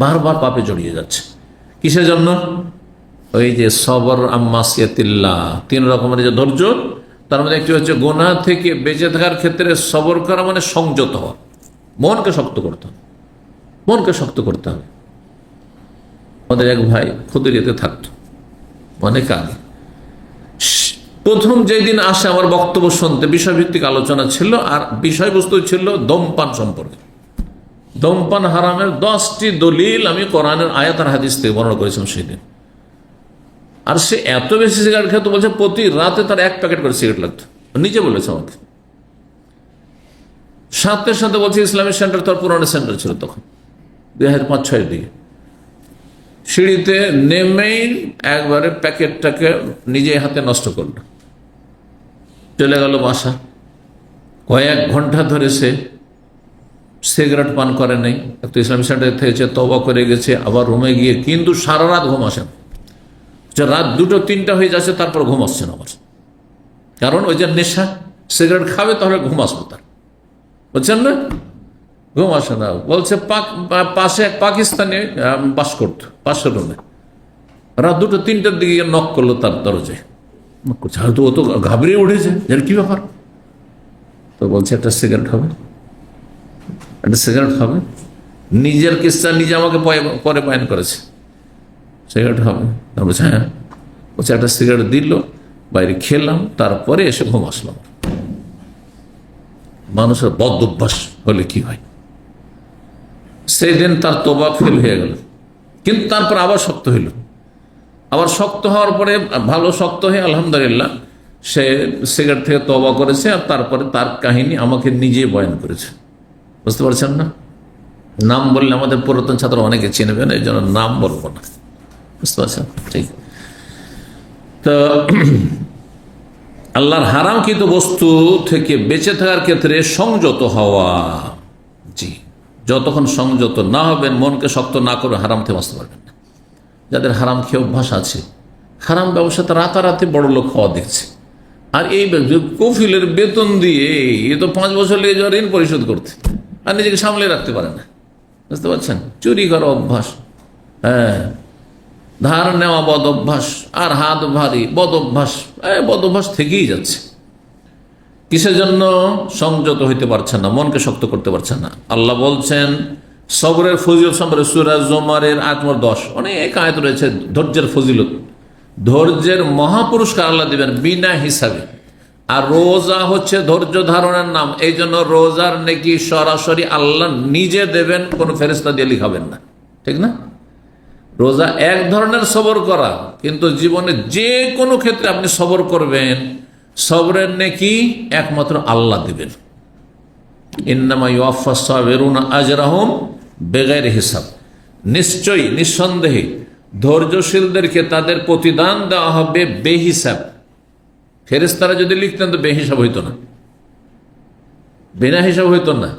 বারবার পাপে জড়িয়ে যাচ্ছে। কিসের জন্য? ওই যে সবর আম্মাসিয়াতিল্লাহ, 3 রকমের যে ধৈর্য, তার মধ্যে একটি হচ্ছে গুনাহ থেকে বেঁচে থাকার ক্ষেত্রে সবর করা, মানে সংযত হওয়া, মনকে শক্ত করতে হবে, মনকে শক্ত করতে হবে। আমাদের এক ভাই খুদরিয়াতে থাকতো অনেক আগে, প্রথম যেদিন আসে আমার বক্তব্য শুনতে, বিষয়ভিত্তিক আলোচনা ছিল, আর বিষয়বস্তু ছিল ধূমপান সম্পর্কে। ধূমপান হারামের 10টি দলিল আমি কোরআনের আয়াত আর হাদিস থেকে বর্ণনা করেছিলাম সেদিন। আর সে এত বেশি সিগারেট খেত, বলছে প্রতি রাতে তার 1 প্যাকেট করে সিগারেট লাগতো, নিজে বলেছে আমাকে। সাথে সাথে বলছে ইসলামিক সেন্টার, তার পুরানো সেন্টার ছিল তখন, 2005-06 দিকে, সিঁড়িতে নেমেই একবারে প্যাকেটটাকে নিজে হাতে নষ্ট করলো, চলে গেল বাসা। কয়েক ঘন্টা ধরে সে সিগারেট পান করে নেই, একটু ইসলামিক সেন্টারে থেকেছে, তওবা করে গেছে, আবার রুমে গিয়ে কিন্তু সারা রাত ঘুম আসে না, রাত 2টা 3টা হয়ে যাচ্ছে, তারপর ঘুম আসছে না, আবার কারণ ওই যে নেশা, সিগারেট খাবে তাহলে ঘুম আসবে তার, বুঝছেন না? ঘুম আসে না। বলছে পাশে এক পাকিস্তানি বাস করতো, পাশের রুমে, রাত 2-3টার দিকে নক করলো তার দরজায়। হয়তো ও তো ঘাবড়িয়ে উঠেছে, যেন কি ব্যাপার। তো বলছে একটা সিগারেট হবে, একটা সিগারেট হবে। নিজের কিস্সা নিজে আমাকে পরে বয়ান করেছে, সিগারেট হবে। বলছে হ্যাঁ। বলছে একটা সিগারেট দিল, বাইরে খেলাম, তারপরে এসে ঘুম আসলাম। মানুষের বদ অভ্যাস হলে কি হয়? সেই দিন তার তোবা ফেল হয়ে গেল, কিন্তু তারপর আবার শক্ত হইল। আবার শক্ত হওয়ার পরে ভালো শক্ত হয়ে আলহামদুলিল্লাহ সে সিগারেট থেকে তওবা করেছে, আর তারপরে তার কাহিনী আমাকে নিজে বয়ান করেছে। বুঝতে পারছেন না? নাম বললে আমাদের পুরাতন ছাত্র অনেকে চিনবেন, এই জন্য নাম বলবো না। বুঝতে পারছেন? ঠিক। তো আল্লাহর হারামকৃত বস্তু থেকে বেঁচে থাকার ক্ষেত্রে সংযত হওয়া। জি, যতক্ষণ সংযত না হবেন, মনকে শক্ত না করে হারাম থেকে বাঁচতে পারবেন না। যাদের হারাম খেয়ে অভ্যাস আছে, হারাম ব্যবসাতে রাতারাতি বড় লোক হওয়া দেখছে, আর এই কফিলের বেতন দিয়ে এ তো 5 বছর লেগে যাওয়ার ঋণ পরিশোধ করতে, আর নিজেকে সামলে রাখতে পারে না। বুঝতে পারছেন? চুরি করা অভ্যাস, হ্যাঁ, ধার নেওয়া বদ অভ্যাস, আর হাত ভারী বদ অভ্যাস, বদ অভ্যাস থেকেই যাচ্ছে। কিসের জন্য? সংযত হইতে পারছেন না, মনকে শক্ত করতে পারছেন না। আল্লাহ বলছেন সবরের ফজিলত সম্পর্কে সূরা জুমারের আয়াত নম্বর 10, অনেক আয়াত রয়েছে ধৈর্যের ফজিলত। ধৈর্যের মহাপুরস্কার আল্লাহ দিবেন বিনা হিসাবে। আর রোজা হচ্ছে ধৈর্য ধারণের নাম, এই জন্য রোজার নেকি সরাসরি আল্লাহ নিজে দেবেন, কোনো ফেরেশতা দিয়ে লিখাবেন না। ঠিক না? রোজা এক ধরনের সবর করা, কিন্তু জীবনে যে কোনো ক্ষেত্রে আপনি সবর করবেন, সবরের নেকি একমাত্র আল্লাহ দিবেন। ইন্নামা ইউয়াফফাস সাবিরুনা আজরাহুম বিগাইরি হিসাব। নিশ্চয়ই, নিঃসন্দেহে ধৈর্যশীলদেরকে তাদের প্রতিদান দেওয়া হবে বেহিসাব। ফেরেশতারা যদি লিখতেন তো বেহিসাব হইতো না, বিনা হিসাব হইতো না।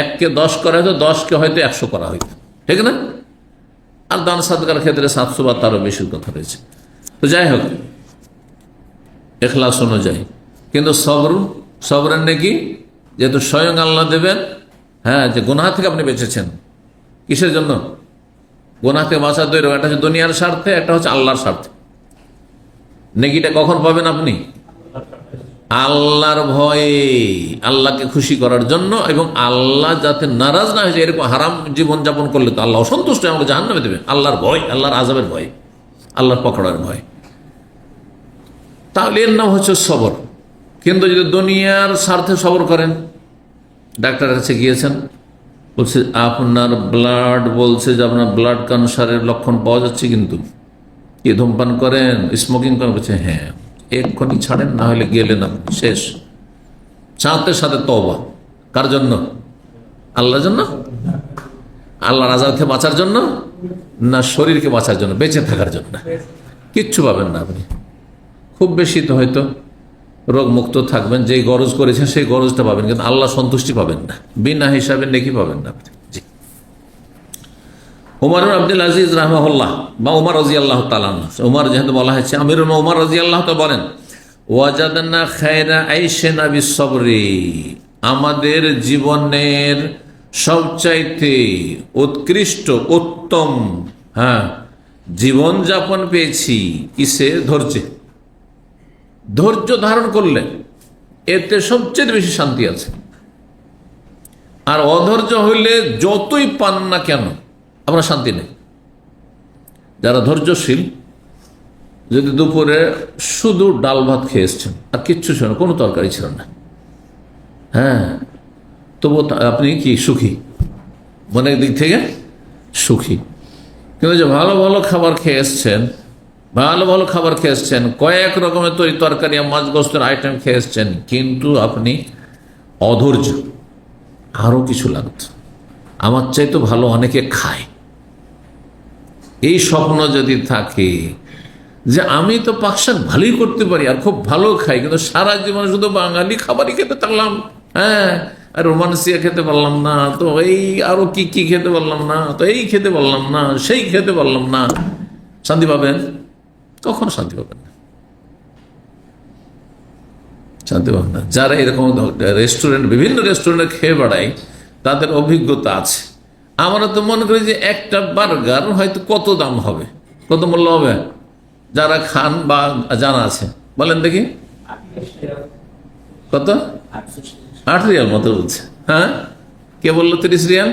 1কে 10 করা হইতো, 10কে হয়তো 100 করা হইতো। ঠিক না? আর দান সাদকার ক্ষেত্রে 700 বা তারও বেশির কথা রয়েছে। তো যাই হোক, ইখলাস অনুযায়ী। কিন্তু সবরের নাকি যেহেতু স্বয়ং আল্লাহ দেবেন, হ্যাঁ, যে গুনাহ থেকে আপনি বেঁচেছেন। কিসের জন্য? গুনাহ থেকে বাঁচার দুই রকম, একটা হচ্ছে দুনিয়ার স্বার্থে, একটা হচ্ছে আল্লাহর স্বার্থে। নেকিটা কখন পাবেন আপনি? আল্লাহর ভয়ে, আল্লাহকে খুশি করার জন্য, এবং আল্লাহ যাতে নারাজ না হয়েছে এরকম হারাম জীবন যাপন করলে তো আল্লাহ অসন্তুষ্ট হয়ে আমাকে জাহান্নামে দেবেন। আল্লাহর ভয়, আল্লাহর আযাবের ভয়, আল্লাহর পকড়ার ভয়, তাহলে এর নাম হচ্ছে সবর। কিন্তু যদি দুনিয়ার স্বার্থে সবর করেন, ডাক্তারের কাছে গিয়েছেন, বলছে আপনার ব্লাড, বলছে যে আপনার ব্লাড ক্যান্সারের লক্ষণ পাওয়া যাচ্ছে, কিন্তু কি ধূমপান করেন, স্মোকিং করেন? বলছে হ্যাঁ। এক্ষুনি ছাড়েন, না হলে গেলেন আপনি শেষ। সাথে সাথে তওবা। কার জন্য? আল্লাহর জন্য? আল্লাহর আযাব থেকে বাঁচার জন্য না শরীরকে বাঁচার জন্য, বেঁচে থাকার জন্য? কিচ্ছু পাবেন না আপনি। খুব বেশি তো হয়তো রোগ মুক্ত থাকবেন, যেই গরজ করেছেন সেই গরজটা পাবেন, কিন্তু আল্লাহ সন্তুষ্টি পাবেন না, বিনা হিসাবে নেকি পাবেন না আপনি। জি। উমর আব্দুল আজিজ রাহমাহুল্লাহ বা উমর রাদিয়াল্লাহু তাআলা, উমর যেহেতু বলা হয়েছে, আমিরুল উমর রাদিয়াল্লাহু তাআলা বলেন, ওয়াজাদনা খায়রা আইশিনা বিসসবরি, আমাদের জীবনের সবচাইতে উৎকৃষ্ট, উত্তম, হ্যাঁ, জীবন যাপন পেয়েছি কিসে? ধৈর্যে। ধৈর্য ধারণ করলে এতে সবচেয়ে বেশি শান্তি আছে। আর অধৈর্য হইলে যতই পান না কেন আপনার শান্তি নেই। যারা ধৈর্যশীল, যদি দুপুরে শুধু ডাল ভাত খেয়ে এসছেন আর কিচ্ছু ছিল না, কোনো তরকারি ছিল না, হ্যাঁ, তবু আপনি কি সুখী, মনের দিক থেকে সুখী। কিন্তু যে ভালো ভালো খাবার খেয়ে এসছেন, ভালো ভালো খাবার খেয়ে এসছেন, কয়েক রকমের তরকারি মাছ গোস্তের আইটেম খেয়ে এসছেন, কিন্তু আপনি অধৈর্য, আরো কিছু লাগত, আমার চাইতে ভালো অনেকে খায়। এই স্বপ্ন যদি থাকে যে আমি তো পাকশাক ভালোই করতে পারি আর খুব ভালো খাই, কিন্তু সারা জীবনে শুধু বাঙালি খাবারই খেতে থাকলাম, হ্যাঁ, আর রোমান্সিয়া খেতে পারলাম না, তো এই আরো কি কি খেতে পারলাম না, তো এই খেতে পারলাম না, সেই খেতে পারলাম না, শান্তি পাবেন? কখনো শান্তি পাবেন না। শান্তি পাবে না। যারা এরকম রেস্টুরেন্ট, বিভিন্ন রেস্টুরেন্টে খেয়ে বেড়ায়, তাদের অভিজ্ঞতা আছে। আমরা তো মনে করি যে একটা বার্গার হয়তো কত দাম হবে, কত মূল্য হবে, যারা খান বা জানা আছে বলেন দেখি। কত? 8 রিয়াল মতো বলছে। হ্যাঁ, কে বললো 30 রিয়াল?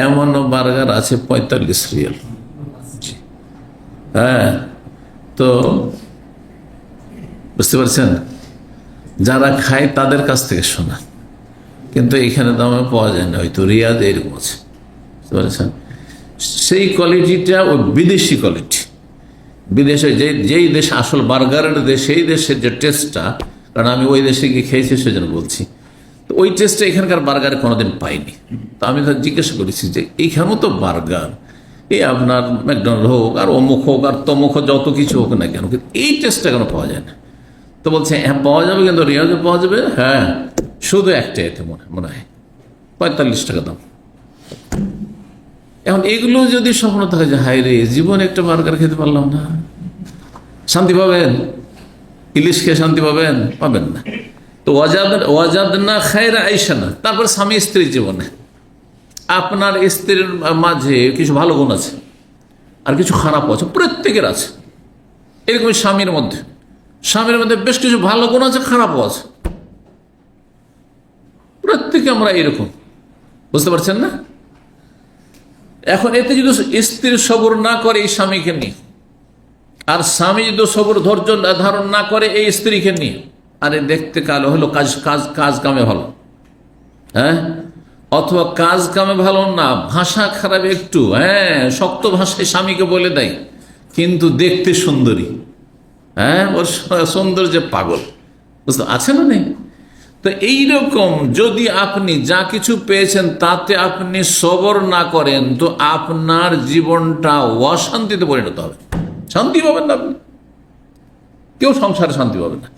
এমন বার্গার আছে 45 রিয়াল। হ্যাঁ, তো বুঝতে পারছেন, যারা খায় তাদের কাছ থেকে শোনা, কিন্তু এখানে দামে পাওয়া যায় না, হয়তো রিয়াদ এরকম আছে, বুঝতে পারছেন। সেই কোয়ালিটিটা ওই বিদেশি কোয়ালিটি, বিদেশে যেই দেশ আসল বার্গারের দেশ, সেই দেশের যে টেস্টটা, কারণ আমি ওই দেশে গিয়ে খেয়েছি সেজন্য বলছি, তো ওই টেস্টটা এখানকার বার্গারে কোনোদিন পাইনি। তো আমি তো জিজ্ঞাসা করেছি যে এইখানেও তো বার্গার, এই আপনার ম্যাকডোনাল্ড হোক আর অমুক হোক আর তমুক হোক, যত কিছু হোক না কেন, কিন্তু এই টেস্টটা কেন পাওয়া যায় না? তো বলছে হ্যাঁ পাওয়া যাবে, কিন্তু রিয়াজে পাওয়া যাবে। হ্যাঁ, শুধু একটা এতে মনে হয় 45 টাকা দাম। এখন এগুলো যদি স্বপ্ন থাকে যে হায় রে, জীবন একটা বার্গার খেতে পারলাম না, শান্তি পাবেন? ইলিশ খেয়ে শান্তি পাবেন? পাবেন না। তো ওয়াজাদ না খায়রা আইসা না। তারপর স্বামী স্ত্রীর জীবনে আপনার স্ত্রীর মাঝে কিছু ভালো গুণ আছে আর কিছু খারাপ আছে, প্রত্যেকের আছে। এরকম স্বামীর মধ্যে বেশ কিছু ভালো গুণ আছে, খারাপও আছে, প্রত্যেকে আমরা এরকম, বুঝতে পারছেন না? এখন এতে যদি স্ত্রীর সবর না করে এই স্বামীকে নিয়ে, আর স্বামী যদি সবর ধৈর্য ধারণ না করে এই স্ত্রীকে নিয়ে, আরে দেখতে কালো হলো, কাজ কামে ভালো, হ্যাঁ, অথবা কাজ কামে ভালো না, ভাষা খারাপ একটু, হ্যাঁ, শক্ত ভাষায় স্বামীকে বলে দেয়, কিন্তু দেখতে সুন্দরী, হ্যাঁ, ওর সৌন্দর্যে পাগল, বুঝতে আছে না নেই? তো এইরকম যদি আপনি যা কিছু পেয়েছেন তাতে আপনি সবর না করেন, তো আপনার জীবনটা অশান্তিতে পরিণত হবে, শান্তি পাবেন না আপনি, কেউ সংসারে শান্তি পাবে না।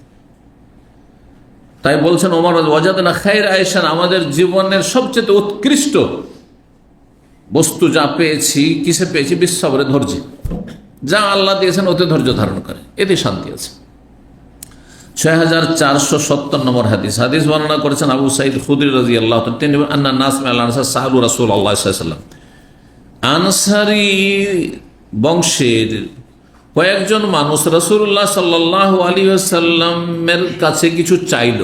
তাই বলছেন ওমর ওয়াজাদনা খায়রা আয়েশান, আমাদের জীবনের সবচেয়ে উৎকৃষ্ট বস্তু যা পেয়েছি, কিসে পেয়েছি? বিশ্বরে, ধৈর্য, যা আল্লাহ দিয়েছেন ওতে ধৈর্য ধারণ করে, এতে শান্তি আছে। 6470 নম্বর হাদিস বর্ণনা করেছেন আবু সাঈদ খুদরি রাদিয়াল্লাহু তাআলা, তিনি আন্না নাস মিনাল আনসার সাহাবু রাসূলুল্লাহ সাল্লাল্লাহু আলাইহি ওয়াসাল্লাম, আনসারী বংশের কয়েকজন মানুষ রাসূলুল্লাহ সাল্লাল্লাহু আলাইহি ওয়াসাল্লামের কাছে কিছু চাইল।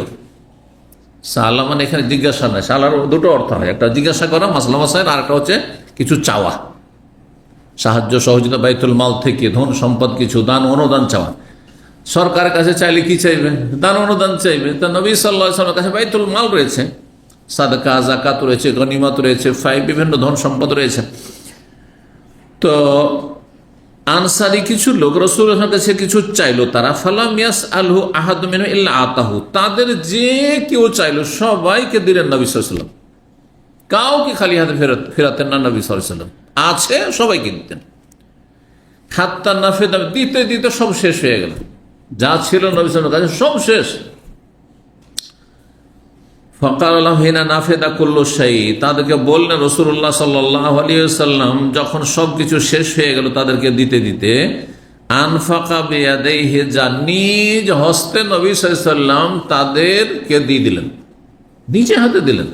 সালা মানে এখানে জিজ্ঞাসা নয়, সালার দুটো অর্থ হয়, একটা জিজ্ঞাসা করা মাসলা মাসাইল, আর একটা হচ্ছে কিছু চাওয়া, সাহায্য সহযোগিতা, বাইতুল মাল থেকে ধন সম্পদ কিছু দান অনুদান চাওয়া। সরকারের কাছে চাইলে কি চাইবে? দান অনুদান চাইবে। তা নবী সাল্লাল্লাহু আলাইহি ওয়াসাল্লামের কাছে বাইতুল মাল রয়েছে, সাদকা, যাকাত রয়েছে, গনিমত রয়েছে, বিভিন্ন ধন সম্পদ রয়েছে। তো আনসারি কিছু লোক রাসূলের কাছে কিছু চাইলো, তারা ফালাম ইয়াসআলহু আহাদু মিনহুম ইল্লা আতাহু, তাদের যে কেউ চাইলো সবাইকে দিলেন নবী সাল্লাল্লাহু আলাইহি ওয়াসাল্লাম, কাউকে খালি হাতে ফেরাতেন না নবী সাল্লাল্লাহু আলাইহি ওয়াসাল্লাম, আছে সবাইকে দিতেন। হাত্তা নাফিদা, দিতে দিতে সব শেষ হয়ে গেল, যা ছিল নবী সাল্লাল্লাহু আলাইহি ওয়াসাল্লামের কাছে সব শেষ। ফাকাল হিনা নাফিদা কুল্লু শাই, তাদেরকে বললেন রাসূলুল্লাহ সাল্লাল্লাহু আলাইহি ওয়াসাল্লাম যখন সবকিছু শেষ হয়ে গেল তাদেরকে দিতে দিতে, আনফাকা বিয়াদাইহি, যা নিজ হস্তে নবী সাল্লাল্লাহু আলাইহি ওয়াসাল্লাম তাদেরকে দিয়ে দিলেন, নিজে হাতে দিলেন।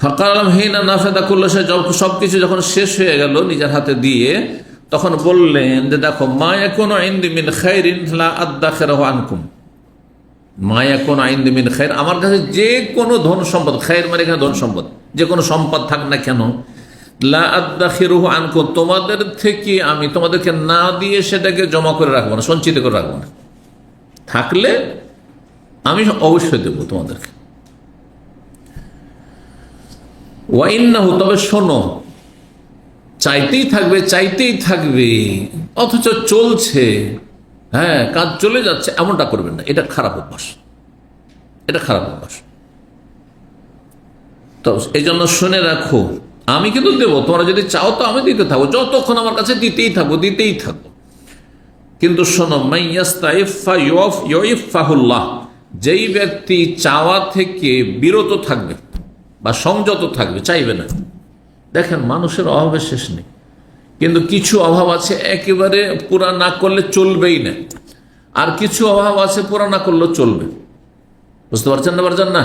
ফাকাল হিনা নাফিদা কুল্লু শাই, সবকিছু যখন শেষ হয়ে গেল নিজের হাতে দিয়ে, তখন বললেন যে দেখো, মা ইয়াকুনু ইনদি মিন খাইরিন লা আদাখিরহু আনকুম, মায়া কোন আইন মিন খায়ের, আমার কাছে যে কোনো ধন সম্পদ, খায়ের মানে এখানে ধন সম্পদ, যে কোনো সম্পদ থাক না কেন, লা আদাখিরুহু আনকুম, তোমাদের থেকে আমি তোমাদেরকে না দিয়ে সেটাকে জমা করে রাখবো না, সঞ্চিত করে রাখবো না, থাকলে আমি অবশ্যই দেবো তোমাদেরকে। ওয়া ইন্নাহু, তবে শোনো, চাইতেই থাকবে অথচ চলছে, হ্যাঁ, কাজ চলে যাচ্ছে, এমনটা করবেন না, এটা খারাপ অভ্যাস। তো এই জন্য শুনে রাখো, আমি কিন্তু দেবো, তোমরা যদি চাও তো আমি দিতে থাকবো, যতক্ষণ আমার কাছে দিতেই থাকবো। কিন্তু শোনো, মাইয়াস্তাইফাহুল্লাহ, যেই ব্যক্তি চাওয়া থেকে বিরত থাকবে বা সংযত থাকবে, চাইবে না। দেখেন মানুষের অভাবের শেষ নেই, কিন্তু কিছু অভাব আছে একেবারে পুরা না করলে চলবেই না, আর কিছু অভাব আছে পুরা না করলেও চলবে। বুঝতে পারছেন না?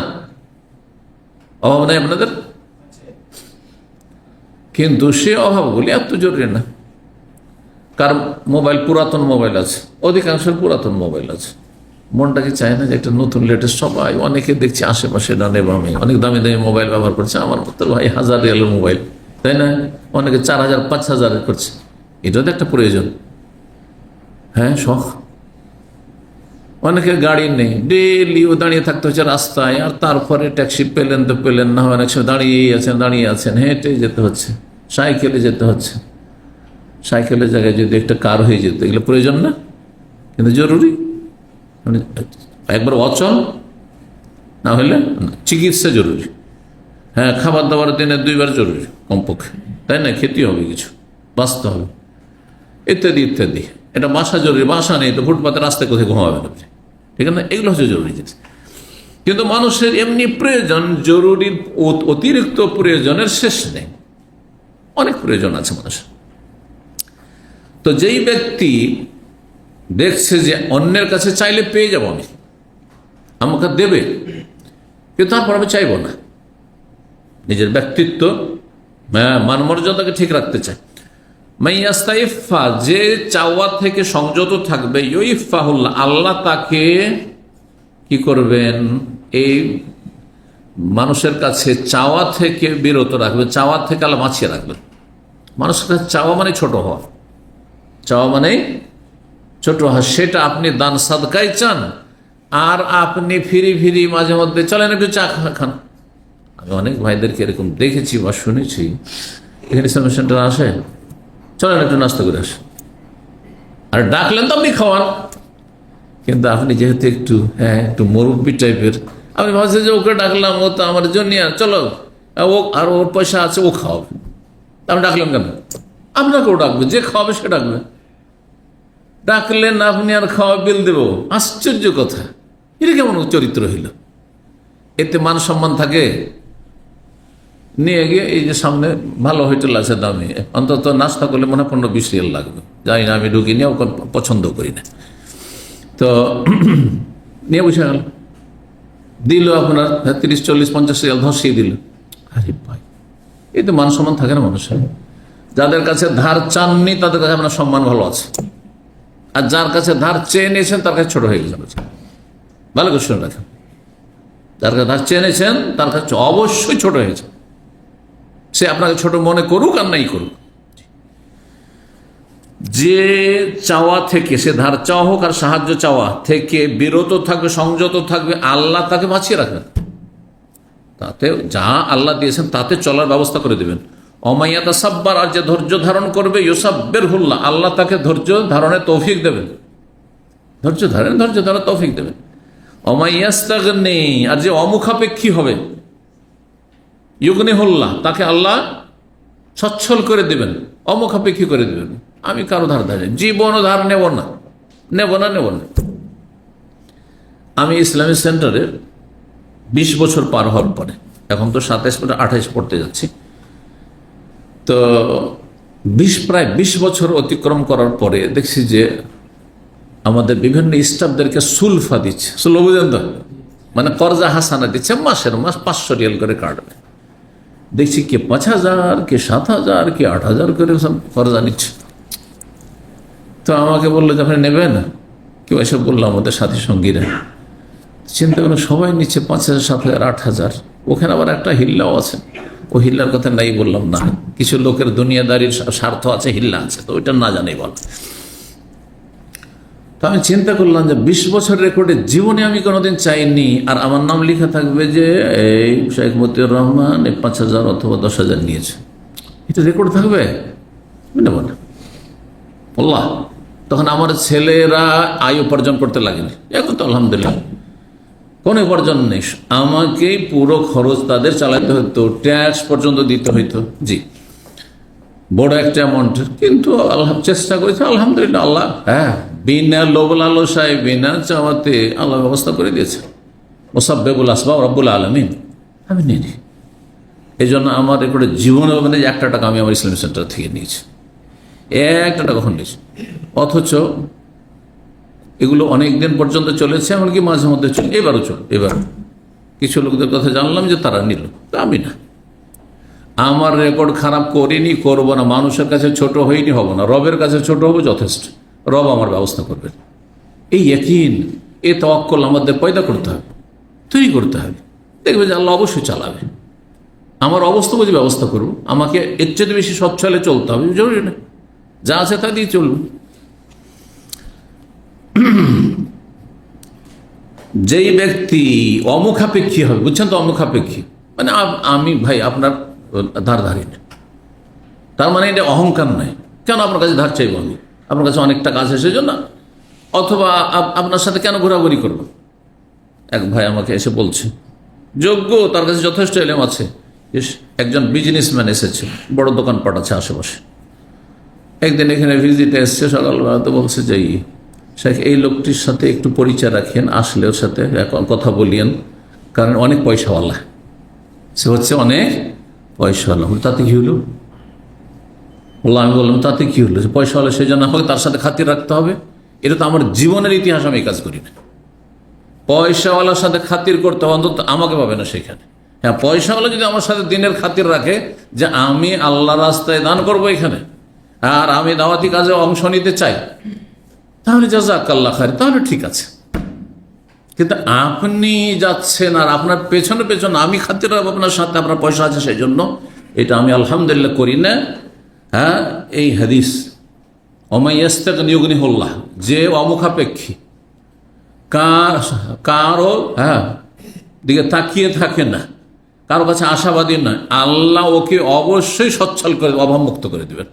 অভাব নেই আপনাদের, কিন্তু সে অভাবগুলি এত জরুরি না। কার মোবাইল পুরাতন মোবাইল আছে, অধিকাংশের পুরাতন মোবাইল আছে, মনটাকে চায় না যে একটা নতুন লেটেস্ট। সবাই অনেকে দেখছি আশেপাশে ডানে বামে অনেক দামি দামি মোবাইল ব্যবহার করছে, আমার মতো ভাই 1000 রিয়ালের মোবাইল, তাই না? অনেকে 4000 5000 করছে। এটাও তো একটা প্রয়োজন, হ্যাঁ, শখ। অনেকের গাড়ি নেই, ডেলিও দাঁড়িয়ে থাকতে হচ্ছে রাস্তায়, আর তারপরে ট্যাক্সি পেলেন তো পেলেন না, অনেক সময় দাঁড়িয়ে আছেন, হেঁটে যেতে হচ্ছে, সাইকেলে যেতে হচ্ছে। সাইকেলের জায়গায় যদি একটা কার হয়ে যেত, এগুলো প্রয়োজন না, কিন্তু জরুরি। মানে একবার অচল না হলে চিকিৎসা জরুরি, হ্যাঁ, খাবার দাবার দিনে 2 বার জরুরি কমপক্ষে, তাই না? খেতে হবে, কিছু বাঁচতে হবে, ইত্যাদি ইত্যাদি। এটা বাসা জরুরি, বাসা নেই তো ফুটপাতে রাস্তায় কোথায় ঘুমাবেন আপনি, ঠিক আছে না? এগুলো হচ্ছে জরুরি জিনিস। কিন্তু মানুষের এমনি প্রয়োজন, জরুরির অতিরিক্ত প্রয়োজনের শেষ নেই, অনেক প্রয়োজন আছে মানুষের। তো যেই ব্যক্তি দেখছে যে অন্যের কাছে চাইলে পেয়ে যাব, আমি আমাকে দেবে, কিন্তু তারপর আমি চাইব না, নিজের ব্যক্তিত্ব মানমর্যাদাকে ঠিক রাখতে চাই। মাইয়াস্তাইফা, যে চাওয়া থেকে সংযত থাকবে, ইউইফাহুল্লাহ, আল্লাহ তাকে কি করবেন? এই মানুষের কাছে চাওয়া থেকে বিরত রাখবে, চাওয়া থেকে আল্লাহ বাঁচিয়ে রাখবেন। মানুষের কাছে চাওয়া মানে ছোট হওয়া, চাওয়া মানে ছোট হওয়া। সেটা আপনি দান সাদকায় চান, আর আপনি ফিরি মাঝে মধ্যে চলেন একটু চা খান। আমি অনেক ভাইদেরকে এরকম দেখেছি বা শুনেছি, এখানে ইসলামিক সেন্টার আসে, চলেন একটু নাস্তা করে আসে, আর ডাকলেন তো আপনি খাওয়ান, কিন্তু আপনি যেহেতু একটু মুরব্বী টাইপের, আপনি ভাবছেন যে ওকে ডাকলাম, ও তো আমার জন্য, চলো ও, আর ওর পয়সা আছে, ও খাওয়াবে, আপনি ডাকলেন কেন? আপনাকেও ডাকবে, যে খাওয়াবে সে ডাকবে। ডাকলেন আপনি আর খাওয়া বিল দেব, আশ্চর্য কথা। এটা কেমন চরিত্র হইল? এতে মান সম্মান থাকে? নিয়ে গিয়ে এই যে সামনে ভালো হোটেল আছে দামি, অন্তত নাস্তা করলে মনে হয় 15-20 রিয়াল লাগবে, যাই না, আমি ঢুকি নিয়ে পছন্দ করি না, তো নিয়ে বসে গেল, দিল আপনার 30-40-50 রিয়াল ধসিয়ে দিল। আরে ভাই, এই তো মান সম্মান থাকে না মানুষের। যাদের কাছে ধার চাননি তাদের কাছে আপনার সম্মান ভালো আছে, আর যার কাছে ধার চেয়ে নিয়েছেন তার কাছে ছোট হয়ে গেছে। ভালো করে শুনে রাখেন, যার কাছে ধার চেয়ে নিয়েছেন তার কাছে অবশ্যই ছোট হয়েছে, সে আপনাকে ছোট মনে করুক আর নাই করুক। যে চাওয়া থেকে, সে ধার চাওয়া হোক আর সাহায্য চাওয়া থেকে বিরত থাকবে, সংযত থাকবে, আল্লাহ তাকে বাঁচিয়ে রাখবেন। তাতে যা আল্লাহ দিয়েছেন তাতে চলার ব্যবস্থা করে দেবেন। অমাইয়াতা সাব্বার, আর যে ধৈর্য ধারণ করবে, ইউসাব্বিরহুল্লাহ, আল্লাহ তাকে ধৈর্য ধারণের তৌফিক দেবেন, ধৈর্য ধারণের তৌফিক দেবেন। অমাইয়াস্তাগনি, আর যে অমুখাপেক্ষী হবে, ইউগনিহুল্লাহ, তাকে আল্লাহ সচ্ছল করে দেবেন, অমুখাপেক্ষী করে দেবেন। আমি কারো ধার জীবনও ধার নেব না। আমি ইসলামিক সেন্টারে 20 বছর পার হওয়ার পরে, এখন তো 27-28 পড়তে যাচ্ছি, তো প্রায় 20 বছর অতিক্রম করার পরে দেখছি যে আমাদের বিভিন্ন স্টাফদেরকে সুলফা দিচ্ছে। সুলফা বুঝেন তো, মানে কর্জা হাসানা দিচ্ছে, মাসের মাস 500 রিয়াল করে কাটবে। দেখছি কে 5000, কে 7000, কে 8000 করে সব কর্জা নিচ্ছে। তো আমাকে বললো যে আপনি নেবেন, কেউ এসব বললো আমাদের সাথী সঙ্গীরা। চিন্তা করুন, সবাই নিচ্ছে 5000, 7000, 8000। ওখানে আবার একটা হিল্লাও আছে, ও হিল্লার কথা নাই বললাম না, কিছু লোকের দুনিয়াদারির স্বার্থ আছে, হিল্লা আছে, তো ওইটা না জানেই বল। তো আমি চিন্তা করলাম যে 20 বছর রেকর্ডে জীবনে আমি কোনোদিন চাইনি আর আমার নাম লেখা থাকবে যে এই শেখ মতিউর রহমান 5000 অথবা 10,000 নিয়েছে, এটা রেকর্ড থাকবে, নেব না। আল্লাহ, তখন আমার ছেলেরা আয় উপার্জন করতে লাগেনি, এখন তো আলহামদুলিল্লাহ কোনো উপার্জন নেই, আমাকেই পুরো খরচ তাদের চালাতে হতো, ট্যাক্স পর্যন্ত দিতে হইতো। জি, বড় একটা অ্যামাউন্টের, কিন্তু আল্লাহ চেষ্টা করেছে, আলহামদুলিল্লাহ। আল্লাহ বিনা লোভ লালসায়, বিনা চাওয়াতে আল্লাহ ব্যবস্থা করে দিয়েছে। মুসাব্বিবুল আসবাব রব্বুল আলামিন, আমি নিই। এই জন্য আমার এরপরে জীবনে মানে 1 টাকা আমি আমার ইসলামিক সেন্টার থেকে নিয়েছি, একটা টাকা কখন নিয়েছে। অথচ এগুলো অনেক দিন পর্যন্ত চলেছে, এমনকি মাঝে মধ্যে চল, এবারও চল। এবার কিছু লোকদের কথা জানলাম যে তারা নিল, আমি না। আমার রেকর্ড খারাপ করিনি, করব না। মানুষের কাছে ছোট হইনি, হব না। রবের কাছে ছোট হবো, যথেষ্ট। রব আমার ব্যবস্থা করবেন। এই ইয়াকিন, এই তাওয়াক্কুল আমাদের পয়দা করতে হবে, তৈরি করতে হবে। দেখবে যে আল্লাহ অবশ্যই চালাবে। আমার অবস্থা বুঝে ব্যবস্থা করবো। আমাকে এর চেয়ে বেশি সচ্ছলে চলতে হবে জরুরি না, যা আছে তা দিয়ে চলবো। যেই ব্যক্তি অমুখাপেক্ষী হবে, বুঝছেন তো, অমুখাপেক্ষী মানে আমি ভাই আপনার ধার ধারি না, তার মানে এটা অহংকার নয়। কেন আপনার কাছে ধার চাইবো আমি? আপনার কাছে অনেক টাকা আছে সেজন্য, অথবা আপনার সাথে কেন ঘোরাঘুরি করবো? এক ভাই আমাকে এসে বলছে, যোগ্য, তার কাছে যথেষ্ট এলেম আছে, একজন বিজনেসম্যান এসেছে, বড় দোকানপাট আছে আশেপাশে। একদিন এখানে ভিজিটে এসছে, সকালবেলা তো বলছে যে শেখ এই লোকটির সাথে একটু পরিচয় রাখেন, আসলে ওর সাথে কথা বলিয়েন, কারণ অনেক পয়সাওয়ালা, সে হচ্ছে অনেক পয়সাওয়ালা। তাতে কি হলো? আমি বললাম তাতে কি হলো? পয়সাওয়ালা সেই জন্য আমাকে তার সাথে খাতির রাখতে হবে? এটা তো আমার জীবনের ইতিহাস, আমি এই কাজ করি না। পয়সাওয়ালার সাথে খাতির করতে হবে, অন্তত আমাকে পাবে না সেখানে। হ্যাঁ, পয়সাওয়ালা যদি আমার সাথে দিনের খাতির রাখে যে আমি আল্লাহ রাস্তায় দান করবো এখানে, আর আমি দাওয়াতি কাজে অংশ নিতে চাই, তাহলে জাযাকাল্লাহ খায়র, তাহলে ঠিক আছে। কিন্তু আপনি যাচ্ছেন আর আপনার পেছনে পেছনে আমি খাতির রাখবো আপনার সাথে, আপনার পয়সা আছে সেই জন্য, এটা আমি আলহামদুলিল্লাহ করি না। হ্যাঁ, এই হাদিস অমাইয়াস্তাগনিহুল্লাহ, যে অমুখাপেক্ষী, কারো দিকে তাকিয়ে থাকে না, কারো কাছে আশাবাদী নয়, আল্লাহ ওকে অবশ্যই সচ্ছল করে, অভাবমুক্ত করে দেবেন।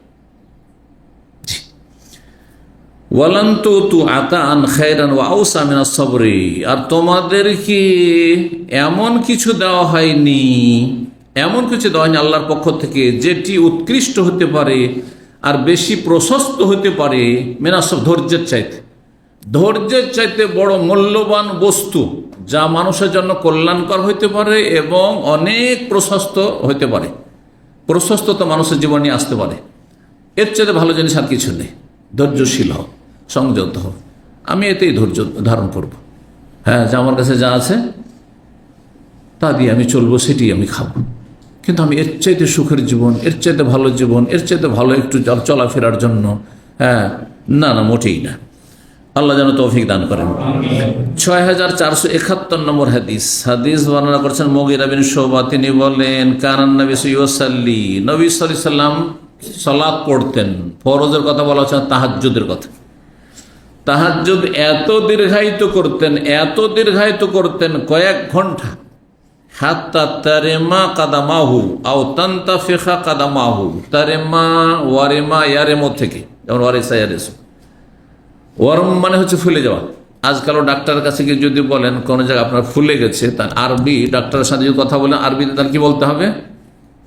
আর তোমাদেরকে এমন কিছু দেওয়া হয়নি, আল্লাহর পক্ষ থেকে যেটি উৎকৃষ্ট হতে পারে আর বেশি প্রশস্ত হতে পারে, মিনাসব, ধৈর্যের চাইতে বড় মূল্যবান বস্তু, যা মানুষের জন্য কল্যাণকর হইতে পারে এবং অনেক প্রশস্ত হইতে পারে। প্রশস্ততা মানুষের জীবনে আসতে পারে, এর চাইতে ভালো জিনিস আর কিছু নেই। ধৈর্যশীল হও, সংযত হও, আমি এতেই ধৈর্য ধারণ করব। হ্যাঁ, যে আমার কাছে যা আছে তা দিয়ে আমি চলবো, সেটি আমি খাবো। কিন্তু আমি এর চাইতে সুখের জীবন, এর চাইতে ভালো জীবন, এর চাইতে ভালো একটু চলাফেরার জন্য, না, মোটেই না। আল্লাহ যেন তৌফিক দান করেন। 6471 নম্বর হাদিস বর্ণনা করছেন মুগীরা বিন শুবা। তিনি বলেন, কানান নবী সাল্লি, নবী সাল্লাল্লাহু আলাইহি ওয়াসাল্লাম সালাত পড়তেন। ফরজের কথা বলা হচ্ছে, তাহাজ্জুদের কথা। তাহাজ্জুদ এত দীর্ঘায়িত করতেন কয়েক ঘন্টা, হাত্তা তারেমা কাদামাহু আও তান্তাফিখা কাদামাহু। তারেমা, ওয়ারেমা, ইয়ারেমো থেকে, যেমন ওয়ারেসা ইয়ারেসু। ওয়ারম মানে হচ্ছে ফুলে যাওয়া। আজকালও ডাক্তারের কাছে গিয়ে যদি বলেন কোনো জায়গায় আপনার ফুলে গেছে, তার আরবি, ডাক্তারের সাথে যদি কথা বলেন আরবিতে, তার কি বলতে হবে?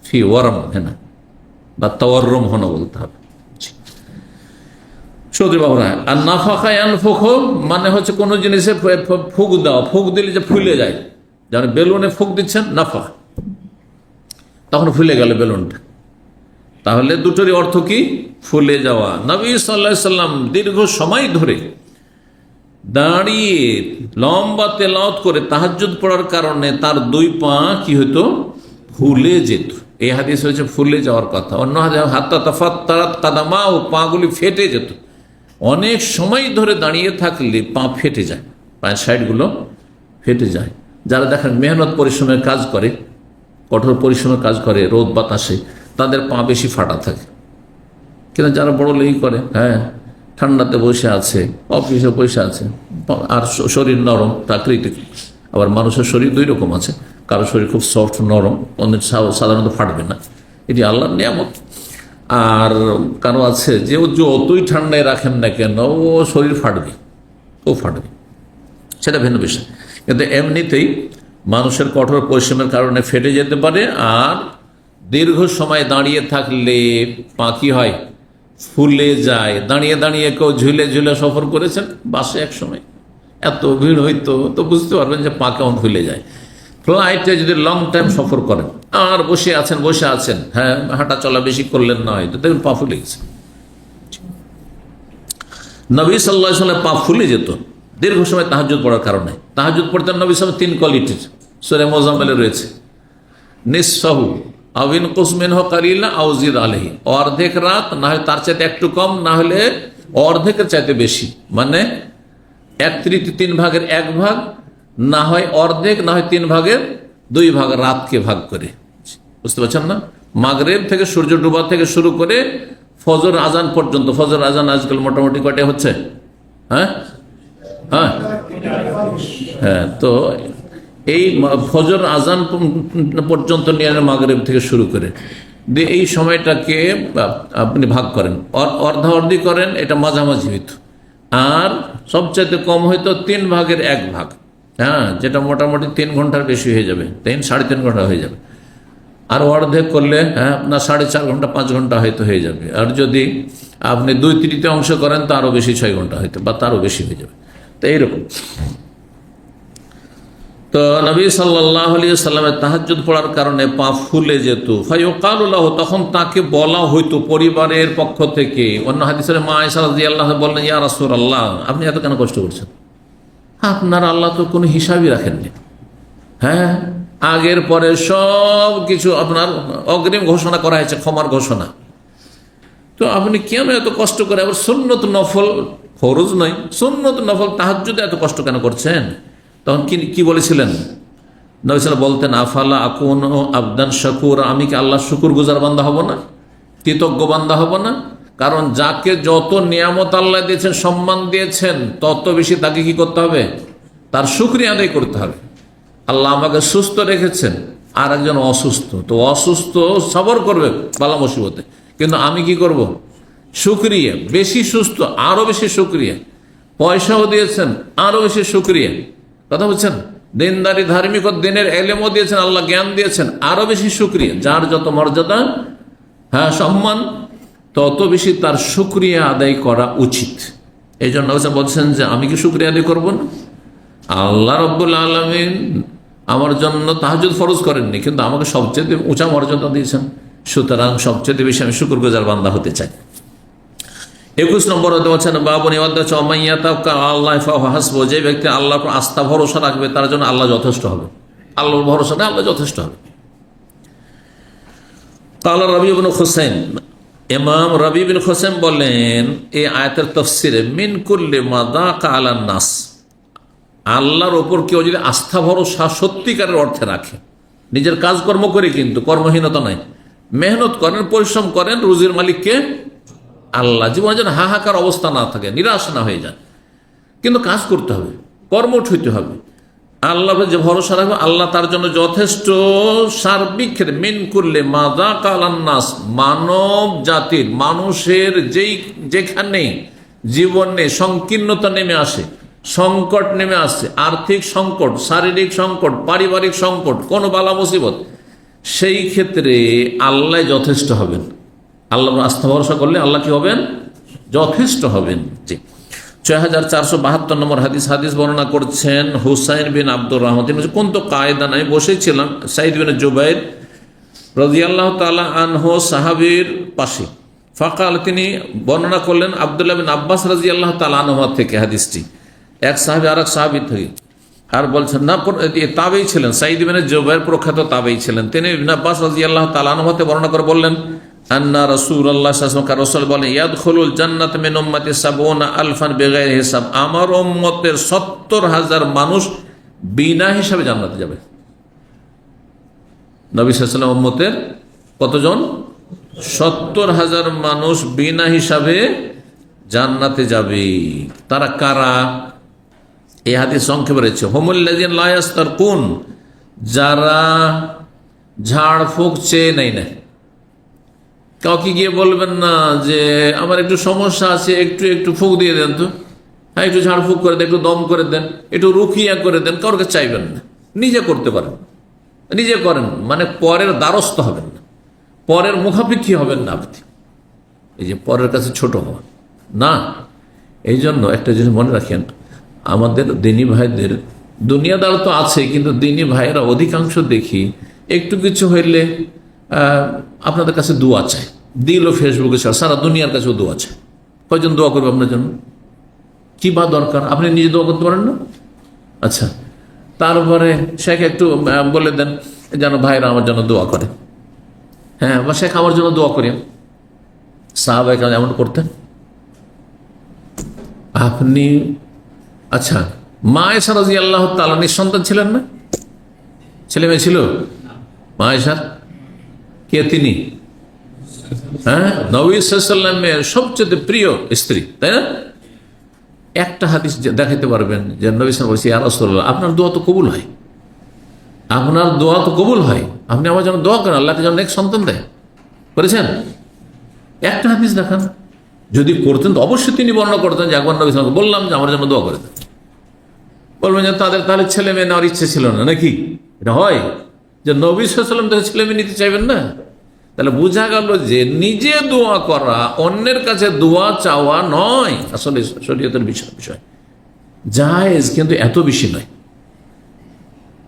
ফি ওয়ারম, হ্যাঁ না, বা তাওয়াররুম হনো বলতে হবে। সৌদি বাবুরা, আর নাফাখা ইয়ানফুখু মানে হচ্ছে কোনো জিনিসে ফুক দেওয়া, ফুক দিলে যে ফুলে যায়, যেমন বেলুনে ফুক দিচ্ছেন, নাফা, তখন ফুলে গেল বেলুনটা। তাহলে দুটোরই অর্থ কি? ফুলে যাওয়া। নবী সাল্লাল্লাহু আলাইহি সাল্লাম দীর্ঘ সময় ধরে দাঁড়িয়ে লম্বা তেলাওয়াত করে তাহাজ্জুদ পড়ার কারণে তার দুই পা কি হতো? ফুলে যেত। এই হাদিস হয়েছে ফুলে যাওয়ার কথা। অন্য হাদিস হাত্তা তাফাত্তারাত কাদামাহু, পাগুলি ফেটে যেত। অনেক সময় ধরে দাঁড়িয়ে থাকলে পা ফেটে যায়, পায়ের সাইডগুলো ফেটে যায়। যারা দেখেন মেহনত পরিশ্রমের কাজ করে, কঠোর পরিশ্রমের কাজ করে রোদ বাতাসে, তাদের পা বেশি ফাটা থাকে। কিন্তু যারা বড় লেই করে, হ্যাঁ, ঠান্ডাতে বসে আছে, অফিসে বসে আছে, আর শরীর নরম, প্রাকৃতিক। আবার মানুষের শরীর দুই রকম আছে, কারো শরীর খুব সফট নরম, অনেক সাধারণত ফাটবে না, এটি আল্লাহর নিয়ামত। আর কারো আছে যে ও যতই ঠান্ডায় রাখেন না কেন, ও শরীর ফাটবে, সেটা ভিন্ন বিষয়। কিন্তু এমনিতেই মানুষের কঠোর পরিশ্রমের কারণে ফেটে যেতে পারে। আর দীর্ঘ সময় দাঁড়িয়ে থাকলে পা কি হয়? ফুলে যায়। দাঁড়িয়ে দাঁড়িয়ে কেউ ঝুলে ঝুলে সফর করেছেন বাসে, এক সময় এত ভিড় হইতো, তো বুঝতে পারবেন যে পা কেমন ফুলে যায়। ফ্লাইটে যদি লং টাইম সফর করেন আর বসে আছেন, হ্যাঁ, হাঁটা চলা বেশি করলেন না, হয়তো দেখুন পা ফুলে গেছে। নবী সাল্লাল্লাহু আলাইহি ওয়াসাল্লাম পা ফুলে যেত দীর্ঘ সময় তাহাজ্জুদ পড়ার কারণে। তাহাজ্জুদ পড়তেন নবী সাল্লাল্লাহু আলাইহি ওয়াসাল্লাম 3 কোয়ালিটির, সূরা মুজাম্মিলে রয়েছে। নিসফাহু আও ইনকুস মিনহু কালিলা আও জিদ আলাইহি, অর্ধেক রাত, না হয় তার চাইতে একটু কম, না হলে অর্ধেকের চাইতে বেশি, মানে 1/3 3 ভাগের 1 ভাগ, না হয় অর্ধেক, না হয় 3 ভাগের 2 ভাগ, রাতকে ভাগ করে। বুঝতে পারছেন না? মাগরিব থেকে সূর্য ডোবা থেকে শুরু করে ফজর আজান পর্যন্ত। ফজর আজান আজকাল মোটামুটি কয়টা হচ্ছে? হ্যাঁ হ্যাঁ হ্যাঁ, তো এই ফজর আজান পর্যন্ত নিয়ে মাগরিব থেকে শুরু করে দিয়ে এই সময়টাকে আপনি ভাগ করেন, অর্ধাঅর্ধি করেন, এটা মাঝামাঝি হইতো। আর সবচাইতে কম হইতো 3 ভাগের 1 ভাগ, হ্যাঁ, যেটা মোটামুটি 3 ঘন্টার বেশি হয়ে যাবে, 3-3.5 ঘন্টা হয়ে যাবে। আর অর্ধেক করলে হ্যাঁ আপনার 4.5 ঘন্টা 5 ঘন্টা হয়তো হয়ে যাবে। আর যদি আপনি 2/3 করেন তো আরো বেশি, 6 ঘন্টা হয়তো, বা তারও বেশি হয়ে যাবে। তো এইরকম। তো নবী সাল্লাল্লাহু আলাইহি ওয়াসাল্লামের তাহাজ্জুদ পড়ার কারণে পা ফুলে যেত। ফায়ুকালু লাহু, তখন তাকে বলা হইতো পরিবারের পক্ষ থেকে। অন্য হাদিসে মা আয়েশা রাদিয়াল্লাহু আনহা বললেন, ইয়া রাসূলুল্লাহ, আপনি এত কেন কষ্ট করছেন? আপনার আল্লাহ তো কোনো হিসাবই রাখেননি। হ্যাঁ, আগের পরে সব কিছু আপনার অগ্রিম ঘোষণা করা হয়েছে, ক্ষমার ঘোষণা। তো আপনি কেন এত কষ্ট করে আবার সুন্নত নফল, ফরজ নয়, সুন্নত নফল তাহাজ্জুদে এত কষ্ট কেন করছেন? তখন কি বলেছিলেন? নবী সাল্লাল্লাহু আলাইহি ওয়াসাল্লাম বলতেন, আফালা আকুনু আবদান শাকুরা, আমি কি আল্লাহ শুকরগুজার বান্দা হব না, কৃতজ্ঞ বান্দা হব না? কারণ যাকে যত নিয়ামত আল্লাহ দিয়েছেন, সম্মান দিয়েছেন, তত বেশি তাকে কি করতে হবে? তার শুকরিয়া আদায় করতে হবে। আল্লাহ আমাকে সুস্থ রেখেছেন, আর একজন অসুস্থ, তো অসুস্থ সবর করবে বালা মুসিবতে, কিন্তু আমি কি করব? শুকরিয়া, বেশি সুস্থ আরো বেশি শুকরিয়া, পয়সাও দিয়েছেন আরো বেশি শুকরিয়া। কথা বলছেন? দিনদারি, ধার্মিক, দিনের এলেমও দিয়েছেন, আল্লাহ জ্ঞান দিয়েছেন, আরো বেশি শুকরিয়া। যার যত মর্যাদা, হ্যাঁ, সম্মান, তত বেশি তার শুকরিয়া আদায় করা উচিত। এই জন্য বলছেন যে আমি কি শুকরিয়া আদায় করবো না? আল্লাহ রাব্বুল আলামিন আমার জন্য তাহাজ্জুদ ফরজ করেননি, কিন্তু আমাকে সবচেয়ে উঁচা মর্যাদা দিয়েছেন, সুতরাং সবচেয়ে বেশি আমি শুকরগুজার বান্দা হতে চাই। 21 নম্বর বলছেন, বাবুনি আল্লাহ হাসব, যে ব্যক্তি আল্লাহর আস্থা ভরসা রাখবে তার জন্য আল্লাহ যথেষ্ট হবে। আল্লাহর ভরসাটা আল্লাহ যথেষ্ট হবে। কালা রবি ইবনে হুসাইন, ইমাম রবি ইবনে হুসাইন বলেন এই আয়াতের তাফসিরে, মিন কুল্লি মা দাকা আলান নাস, আল্লাহর ওপর কেউ যদি আস্থা ভরসা সত্যিকারের অর্থে রাখে, নিজের কাজকর্ম করে, কিন্তু কর্মহীনতা নাই, মেহনত করেন, পরিশ্রম করেন, রুজির মালিককে আল্লাহ, জীবনে যেন হাহাকার অবস্থা না থাকে, নিরাশ না হয়ে যায়, কিন্তু কাজ করতে হবে, কর্মঠ হইতে হবে, আল্লাহ যে ভরসা রাখবে, আল্লাহ তার জন্য যথেষ্ট। সার্বিক ক্ষেত্রে মিন করলে মাদা কালান্নাস, মানব জাতির, মানুষের যেখানে জীবনে সংকীর্ণতা নেমে আসে, সংকট নেমে আসছে, আর্থিক সংকট, শারীরিক সংকট, পারিবারিক সংকট, কোন বালা মুসিবত, সেই ক্ষেত্রে আল্লাহ যথেষ্ট হবেন। আল্লাহ আস্থা ভরসা করলে আল্লাহ কি হবেন? যথেষ্ট হবেন। জি, 6472 নম্বর হাদিস বর্ণনা করছেন হুসাইন বিন আব্দুর রহমান। তিনি কোন তো কায়দা নাই, বসেছিলাম সাইদ বিন জুবাইর রাদিয়াল্লাহু তাআলা আনহু সাহাবীর পাশে। ফাকাল, তিনি বর্ণনা করলেন আব্দুল্লাহ বিন আব্বাস রাদিয়াল্লাহু তাআলা আনহু থেকে হাদিসটি, এক সাহাবী আর এক সাহাবী থেকে, আর বলছেন না তাবেই ছিলেন, সাইদ বিন জুবাইর প্রখ্যাত তাবেই ছিলেন। তিনি ইবনে আব্বাস রাদিয়াল্লাহু তাআলা আনহু থেকে বর্ণনা করে বললেন, আন্না রাসূলুল্লাহ সাল্লাল্লাহু আলাইহি ওয়াসাল্লাম, রাসূল বলেন, ইয়াদখুলুল জান্নাত মিন উম্মতি 70 আলফান বিগাইরি হিসাব, আমার উম্মতের 70,000 মানুষ বিনা হিসাবে জান্নাতে যাবে। নবী সাল্লাল্লাহু আলাইহি ওয়াসাল্লাম উম্মতের কতজন? 70,000 মানুষ বিনা হিসাবে জান্নাতে যাবে। তারা কারা? এই হাদিস সংক্ষেপে রয়েছে, হুমুল্লাযিনা লা ইয়াস্তারকুন, যারা ঝাড় ফুঁক চেয়ে নেয় না, কাউকে গিয়ে বলবেন না যে আমার একটু সমস্যা আছে, একটু ফুঁক দিয়ে দেন তো, হ্যাঁ একটু ঝাড় ফুঁক করে দেন, একটু দম করে দেন, একটু রুকিয়া করে দেন, কাউকে চাইবেন না, নিজে করতে পারেন, নিজে করেন, মানে পরের দ্বারস্থ হবেন না, পরের মুখাপেক্ষী হবেন না আপনি, এই যে পরের কাছে ছোট হওয়া না। এই জন্য একটা জিনিস মনে রাখেন, আমাদের দিনী ভাইদের, দুনিয়াদার তো আছে, কিন্তু দিনী ভাইয়েরা অধিকাংশ দেখি একটু কিছু হইলে আপনাদের কাছে দোয়া চায়, দিল ফেসবুকে সারা দুনিয়ার কাছেও দোয়া চায়। কয়জন দোয়া করবে আপনার জন্য? কি বা দরকার, আপনি নিজে দোয়া করতে পারেন না? আচ্ছা, তারপরে শেখ একটু বলে দেন যেন ভাইরা আমার জন্য দোয়া করে। হ্যাঁ, বা শেখ আমার জন্য দোয়া করেন। সাহাবায়ে কেরাম এমন করতেন। আপনি আচ্ছা, মা আয়েশা রাদিয়াল্লাহু তাআলা নিঃসন্তান ছিলেন না? ছেলে মেয়ে ছিল মা আয়েশার? কে তিনি? হ্যাঁ, নবী সাল্লাল্লাহু আলাইহি ওয়াসাল্লামের সবচেয়ে প্রিয় স্ত্রী, তাই না? একটা হাদিস দেখাতে পারবেন যে নবী সাল্লাল্লাহু আলাইহি ওয়াসাল্লাম বলেছে, ইয়া রাসূলুল্লাহ, আপনার দোয়া তো কবুল হয়, আপনার দোয়া তো কবুল হয়, আপনি আমার জন্য দোয়া করেন, আল্লাহকে যেন এক সন্তান দেয়। করেছেন? একটা হাদিস দেখান। যদি করতেন তো অবশ্যই তিনি বর্ণনা করতেন যে একবার নবী সাল্লাল্লাহু আলাইহি ওয়াসাল্লামকে বললাম যে আমার জন্য দোয়া করে দেন। বলবেন যে তাদের তাহলে ছেলে মেয়ে নেওয়ার ইচ্ছে ছিল না নাকি? এটা হয় যে নবী সাল্লাল্লাহু আলাইহি ওয়াসাল্লাম তাহলে ছেলে মেয়ে নিতে চাইবেন না? তাহলে বোঝা গেল যে নিজে দোয়া করা অন্যের কাছে দোয়া চাওয়া নয় আসলে শরীয়তের বিষয়, জায়েজ, কিন্তু এত বেশি নয়,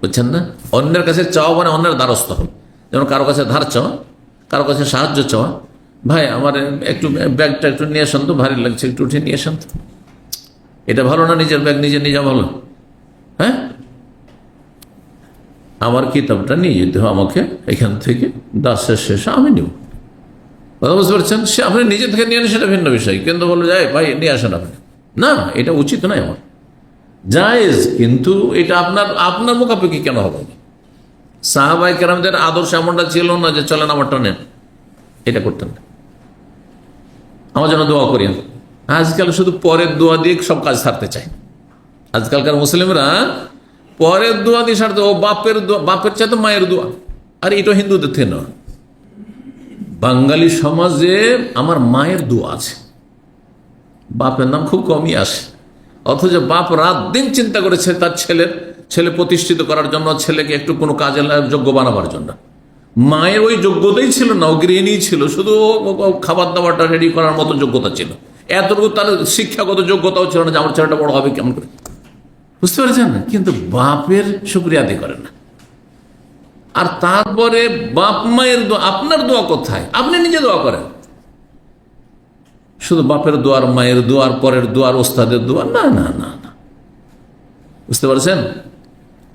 বুঝছেন না? অন্যের কাছে চাওয়া মানে অন্যের দ্বারস্থ হন। যেমন কারো কাছে ধার চাওয়া, কারো কাছে সাহায্য চাওয়া, ভাই আমার একটু ব্যাগটা একটু নিয়ে আসেন তো, ভারী লাগছে, একটু উঠে নিয়ে আসেন তো। এটা ভালো না? নিজের ব্যাগ নিজে নিজে ভালো? হ্যাঁ, আমার কিতাবটা নিয়ে যেতে হবে আমাকে এখান থেকে, দাসের শেষে আমি নেব। কথা বুঝতে পারছেন? সে আপনি নিজে থেকে নিয়ে আনেন সেটা ভিন্ন বিষয়, কিন্তু বলে যায় ভাই নিয়ে আসেন আপনি, না এটা উচিত নয় আমার, জায়েজ, কিন্তু এটা আপনার মুখাপেক্ষি কেন হবে? সাহাবায়ে কেরামদের আদর্শ এমনটা ছিল না যে চলেন আমারটা নেন, এটা করতেন না। আমার জন্য দোয়া করেন। আজকাল শুধু পরের দোয়া দিয়ে সব কাজ সারতে চায়। আজকালকার মুসলিমরা পরের দোয়া দিয়ে সারতে, ও বাপের দোয়া, বাপের চাইতে মায়ের দোয়া। আর এটা হিন্দুদের থেকে নয়, বাঙালি সমাজে আমার মায়ের দোয়া আছে, বাপের নাম খুব কমই আসে। অথচ বাপ রাত দিন চিন্তা করেছে তার ছেলে প্রতিষ্ঠিত করার জন্য, ছেলেকে একটু কোনো কাজে যোগ্য বানাবার জন্য। মায়ের ওই যোগ্যতাই ছিল না, ও গৃহিণী ছিল, শুধু খাবার দাবারটা রেডি করার মতো যোগ্যতা ছিল, এতটুকু তার শিক্ষাগত যোগ্যতাও ছিল না যে আমার ছেলেটা বড় হবে কেমন করে, বুঝতে পারছেন না? কিন্তু বাপের শুকরিয়া আদায় করেন না। আর তারপরে বাপ মায়ের দোয়া, আপনার দোয়া কোথায়? আপনি নিজে দোয়া করেন। শুধু বাপের দোয়ার, মায়ের দোয়ার, পরের দোয়ার, ওস্তাদের দোয়া, না না না না, বুঝতে পারছেন?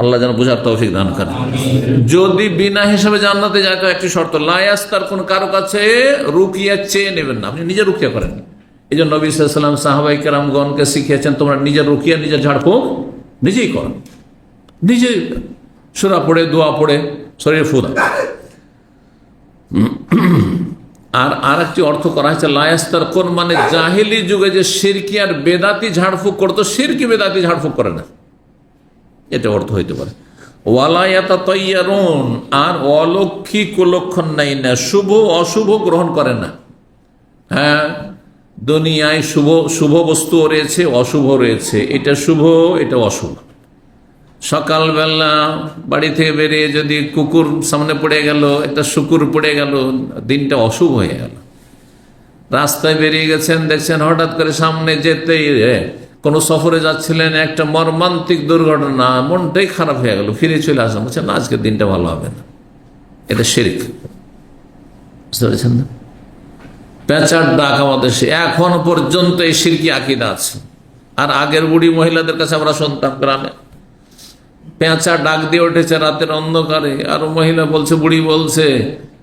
আল্লাহ যেন বুঝার তৌফিক দান করেন। যদি বিনা হিসাবে জান্নাতে যায় তো একটি শর্ত, লায়াস্তার কোন কারো কাছে রুকিয়া চেয়ে নেবেন না, আপনি নিজে রুকিয়া করেন। এই জন্য নবী সাল্লাল্লাহু আলাইহি ওয়াসাল্লাম সাহাবায়ে কেরামগণকে শিখিয়েছেন, তোমরা নিজের রুকিয়া, নিজের ঝাড়ফুঁক নিজেই করো, নিজে সূরা পড়ে, দোয়া পড়ে শরীরে ফু দাও। আর একটি অর্থ করা হয়েছে লায়াস্তার কোন, মানে জাহেলি যুগে যে শিরকি আর বেদাতি ঝাড়ফুঁক করতো, শিরকি বেদাতি ঝাড়ফুঁক করে না, এটা অর্থ হইতে পারে। ওয়ালায়াতা তৈয়ারুন, আর অলক্ষী কুলক্ষণ নাই না, শুভ অশুভ গ্রহণ করে না। হ্যাঁ, দুনিয়ায় শুভ বস্তু রয়েছে, অশুভ রয়েছে, এটা শুভ, এটা অশুভ। সকালবেলা বাড়ি থেকে বেরিয়ে যদি কুকুর সামনে পড়ে গেল, একটা শুকুর পড়ে গেল, দিনটা অশুভ হয়ে গেল। রাস্তায় বেরিয়ে গেছেন, দেখছেন হঠাৎ করে সামনে যেতেই কোনো সফরে যাচ্ছিলেন, একটা মর্মান্তিক দুর্ঘটনা, মনটাই খারাপ হয়ে গেল, ফিরে চলে আসলাম, বলছেন না আজকের দিনটা ভালো হবে না, এটা শিরক। বুঝতে পেরেছেন না? পেঁচার ডাক আমাদের এখনো পর্যন্ত এই শিরকি আকীদা আছে। আর আগের বুড়ি মহিলাদের কাছে আমরা শুনতাম গ্রামে, পেঁচা ডাক দিয়ে উঠেছে রাতের অন্ধকারে, আর মহিলা বলছে, বুড়ি বলছে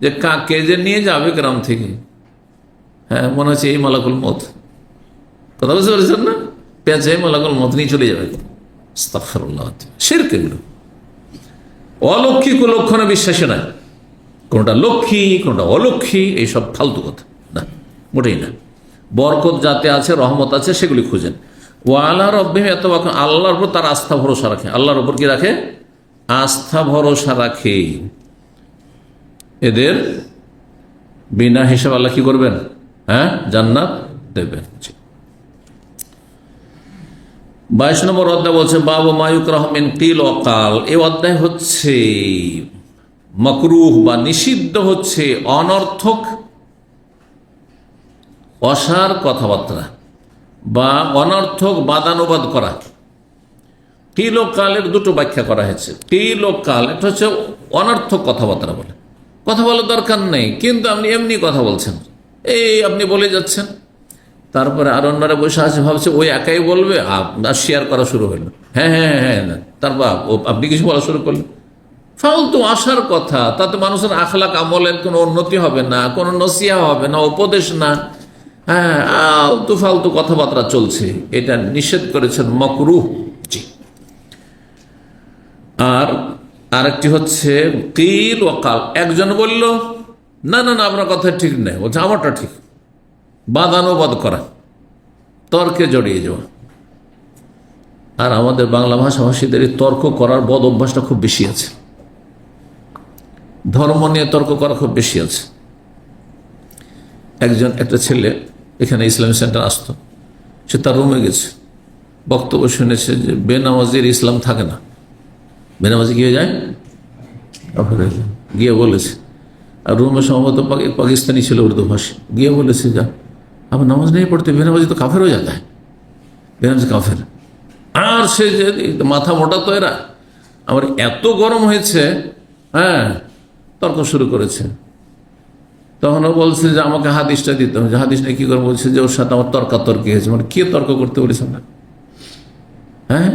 যে কাকে যে নিয়ে যাবে গ্রাম থেকে, হ্যাঁ মনে হচ্ছে এই মালাকুল মত। কথা বুঝতে পেরেছেন না? পেঁচা এই মালাকুল মত নিয়ে চলে যাবে। আস্তাগফিরুল্লাহ, শিরক এগুলো। অলক্ষী কুলক্ষণে বিশ্বাসী নয়, কোনটা লক্ষ্মী কোনটা অলক্ষ্মী, এইসব ফালতু কথা না, মোটেই না। বরকত যাতে আছে, রহমত আছে, সেগুলি খুঁজেন। ওয়ালা রব্বিহিম ইয়াতাওয়াক্কালুন, আল্লাহর উপর তার আস্থা ভরসা রাখে। আল্লাহর উপর কি রাখে? আস্থা ভরসা রাখে। এদের বিনা হিসাব আল্লাহ কি করবেন? হ্যাঁ, জান্নাত দেবেন। 22 নম্বর অধ্যায় বলছে বাবু মায়ুকরাহ মিন কিল ওয়া কাল। এই অধ্যায় হচ্ছে মাকরুহ বা নিষিদ্ধ হচ্ছে অনর্থক অসার কথাবার্তা বা অনর্থক বাদানুবাদ করা। কিল ও কালের দুটো ব্যাখ্যা করা হয়েছে। কিল ও কাল, একটা হচ্ছে অনর্থক কথাবার্তা বলে, কথা বলার দরকার নেই কিন্তু আপনি এমনি কথা বলছেন, এই আপনি বলে যাচ্ছেন, তারপরে আর অন্যরা বসে আছে, ভাবছে ওই একাই বলবে, আর শেয়ার করা শুরু হলো। হ্যাঁ হ্যাঁ হ্যাঁ না, তারপর আপনি কিছু বলা শুরু করলেন। ফালতু আসার কথা, তাতে মানুষের আখলাক আমলের কোনো উন্নতি হবে না, কোনো নসিহা হবে না, উপদেশ না। হ্যাঁ, আলতু ফালতু কথাবার্তা চলছে, এটা নিষেধ করেছেন মাকরুহ। জি। আর আরেকটি হচ্ছে কিল ও কাল। একজন বলল না না না আপনার কথা ঠিক নেই, বলছে আমারটা ঠিক। বাদানুবাদ করা, তর্কে জড়িয়ে যাওয়া। আর আমাদের বাংলা ভাষাভাষীদের এই তর্ক করার বদ অভ্যাসটা খুব বেশি আছে। ধর্ম নিয়ে তর্ক করা খুব বেশি আছে। একটা ছেলে এখানে ইসলামী সেন্টার আসতো, সে তার রুমে গেছে, বক্তব্য শুনেছে যে বেনামাজির ইসলাম থাকে না। বেনামাজি গিয়ে যায়, গিয়ে বলেছে, আর রুমে সম্ভবত পাকিস্তানি ছিল, উর্দু ভাষী, গিয়ে বলেছে যা আবার নামাজ নেই পড়তে, বেনামাজি তো কাফের হয়ে যেতে হয়, বেনামাজি কাফের। আর সে যে মাথা মোটা তো এরা, আমার এত গরম হয়েছে, হ্যাঁ, তর্ক শুরু করেছে। তখন ও বলছে যে আমাকে হাদিসটা দিতে হবে। হাদিস নিয়ে কি করে? বলছে যে ওর সাথে আমার তর্কাতর্কি হয়েছে। মানে কে তর্ক করতে বলেছে না? হ্যাঁ,